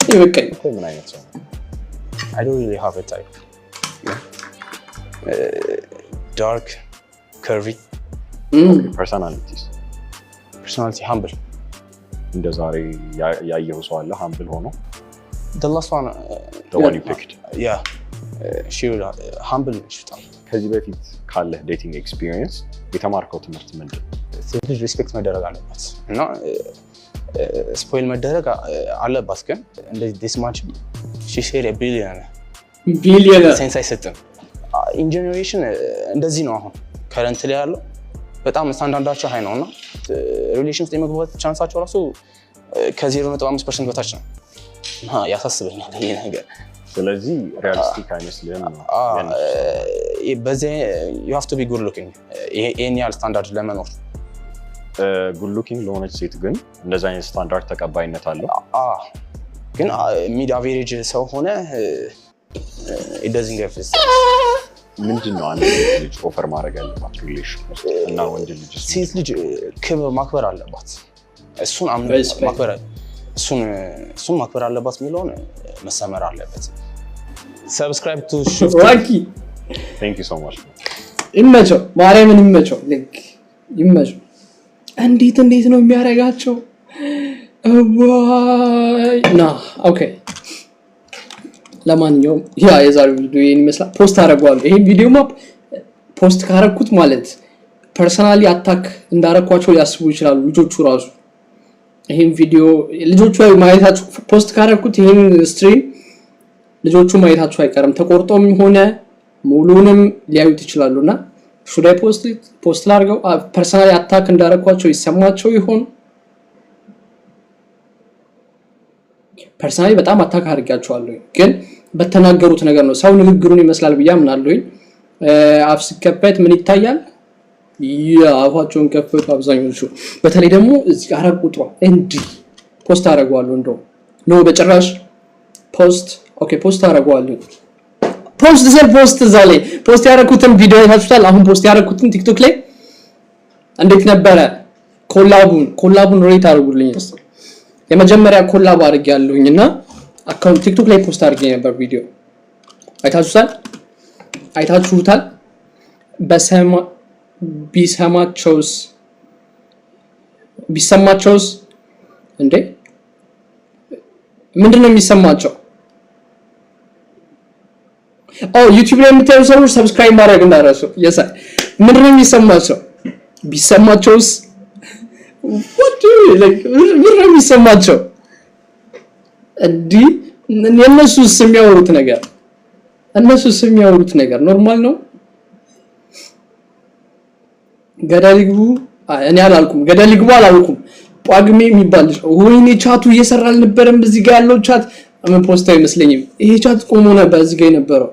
ይበቃኝ። ምን አይነት ሰው I don't really have a type. Dark, curvy. Personality humble. እንደ ዛሬ ያየው ሰው አለ humble ሆኖ? The last one. The one you picked. Yeah. She humble. ከዚህ በፊት ካለ ዴቲንግ ኤክስፒሪየንስ የተማርከው ትምህርት ምንድን ነው? ሴት ልጅ ሪስፔክት መደረግ አለባት እና ስፖይል መደረግ አለባት። ግን እንደዚህ ዲስ ማች ሺ ሼር ቢሊዮነር ሴንስ አይሰጥም። ኢን ጀነሬሽን እንደዚህ ነው። አሁን ከረንት ላይ ያለው በጣም ስታንዳርዳቸው ሃይ ነውና ሪሌሽን ውስጥ የመግባት ቻንሳቸው ራሱ ከ0.5% በታች ነው። ያሳስበኛል ይሄ ነገር። ስለዚህ ሪያሊስቲክ አይመስልም ነው በዚህ you have to be good looking ይሄን ያህል ስታንዳርድ ለመኖር። ጉድ ሉኪንግ ለሆነች ሴት ግን እንደዛ አይነት ስታንዳርድ ተቀባይነት አለው። ግን ሚድ አቨሬጅ ሰው ሆነ it doesn't get this። ምንድነው አንድ ልጅ ኦፈር ማድረግ ያለባት ሪሌሽን እና ወንድ ልጅ? ሴት ልጅ ክብር ማክበር አለባት። እሱን ማክበር አለባት የሚለውን መሰመር አለበት። ሰብስክራይብ ቱ ዋኪ Thank you so much። ይመቸው ማርያምን ይመቸው ይመቸው። እንዴት ነው የሚያረጋቸው? ዋይ ና ኦኬ። ለማንኛውም የዛሬው ቪዲዮ ይሄን ይመስላል። ፖስት አደርገዋለሁ። ይሄን ቪዲዮ ፖስት ካረኩት ማለት ፐርሰናሊ አታክ እንዳረኳቸው ሊያስቡ ይችላሉ ልጆቹ ራሱ። ይሄን ቪዲዮ ልጆቹ ማየታቸው ፖስት ካረኩት ይሄን ስትሪም ልጆቹ ማየታቸው አይቀርም። ተቆርጦም ሆነ ሙሉንም ሊያዩት ይችላሉና ሹዳይ ፖስት ላድርገው? ፐርሰናሊ አታክ እንዳረኳቸው ይሰማቸው ይሆን? ፐርሰናሊ በጣም አታክ አድርጋቸዋለሁ፣ ግን በተናገሩት ነገር ነው። ሰው ንግግሩን ይመስላል ብዬ አምናለሁ። አፍ ሲከፈት ምን ይታያል? አፋቸውን ከፈቱ አብዛኞቹ። በተለይ ደግሞ እዚህ ጋር ቁጥሯ እንዲህ ፖስት አደርገዋለሁ። እንደው ነው በጭራሽ ፖስት አደርገዋለሁ። ፖስት እዛ ላይ ፖስት ያደረኩትን ቪዲዮ አይታችሁታል። አሁን ፖስት ያደረኩትን ቲክቶክ ላይ እንዴት ነበረ? ኮላቡን ሬት አድርጉልኝ። የመጀመሪያ ኮላብ አድርጌያለሁኝና አካውንት ቲክቶክ ላይ ፖስት አድርጌ ነበር ቪዲዮ አይታችሁታል። ቢሰማቸውስ እንዴ ምንድነው የሚሰማቸው? ዩቲዩብ ላይ የምታዩ ሰዎች ሰብስክራይብ ማድረግ እንዳረሱ። ምንድነው የሚሰማቸው? ቢሰማቸውስ ምንድነው የሚሰማቸው? እንዲህ እነሱስ የሚያወሩት ነገር ኖርማል ነው? ገደል ይግቡ እኔ አላልኩም። ገደል ይግቡ አላልኩም። ጳጉሜ የሚባል ወይኔ ቻቱ እየሰራ አልነበረም። እዚህ ጋር ያለው ቻት ምን ፖስት አይመስለኝም። ይሄ ቻት ቆሞ ነበር እዚህ ጋር የነበረው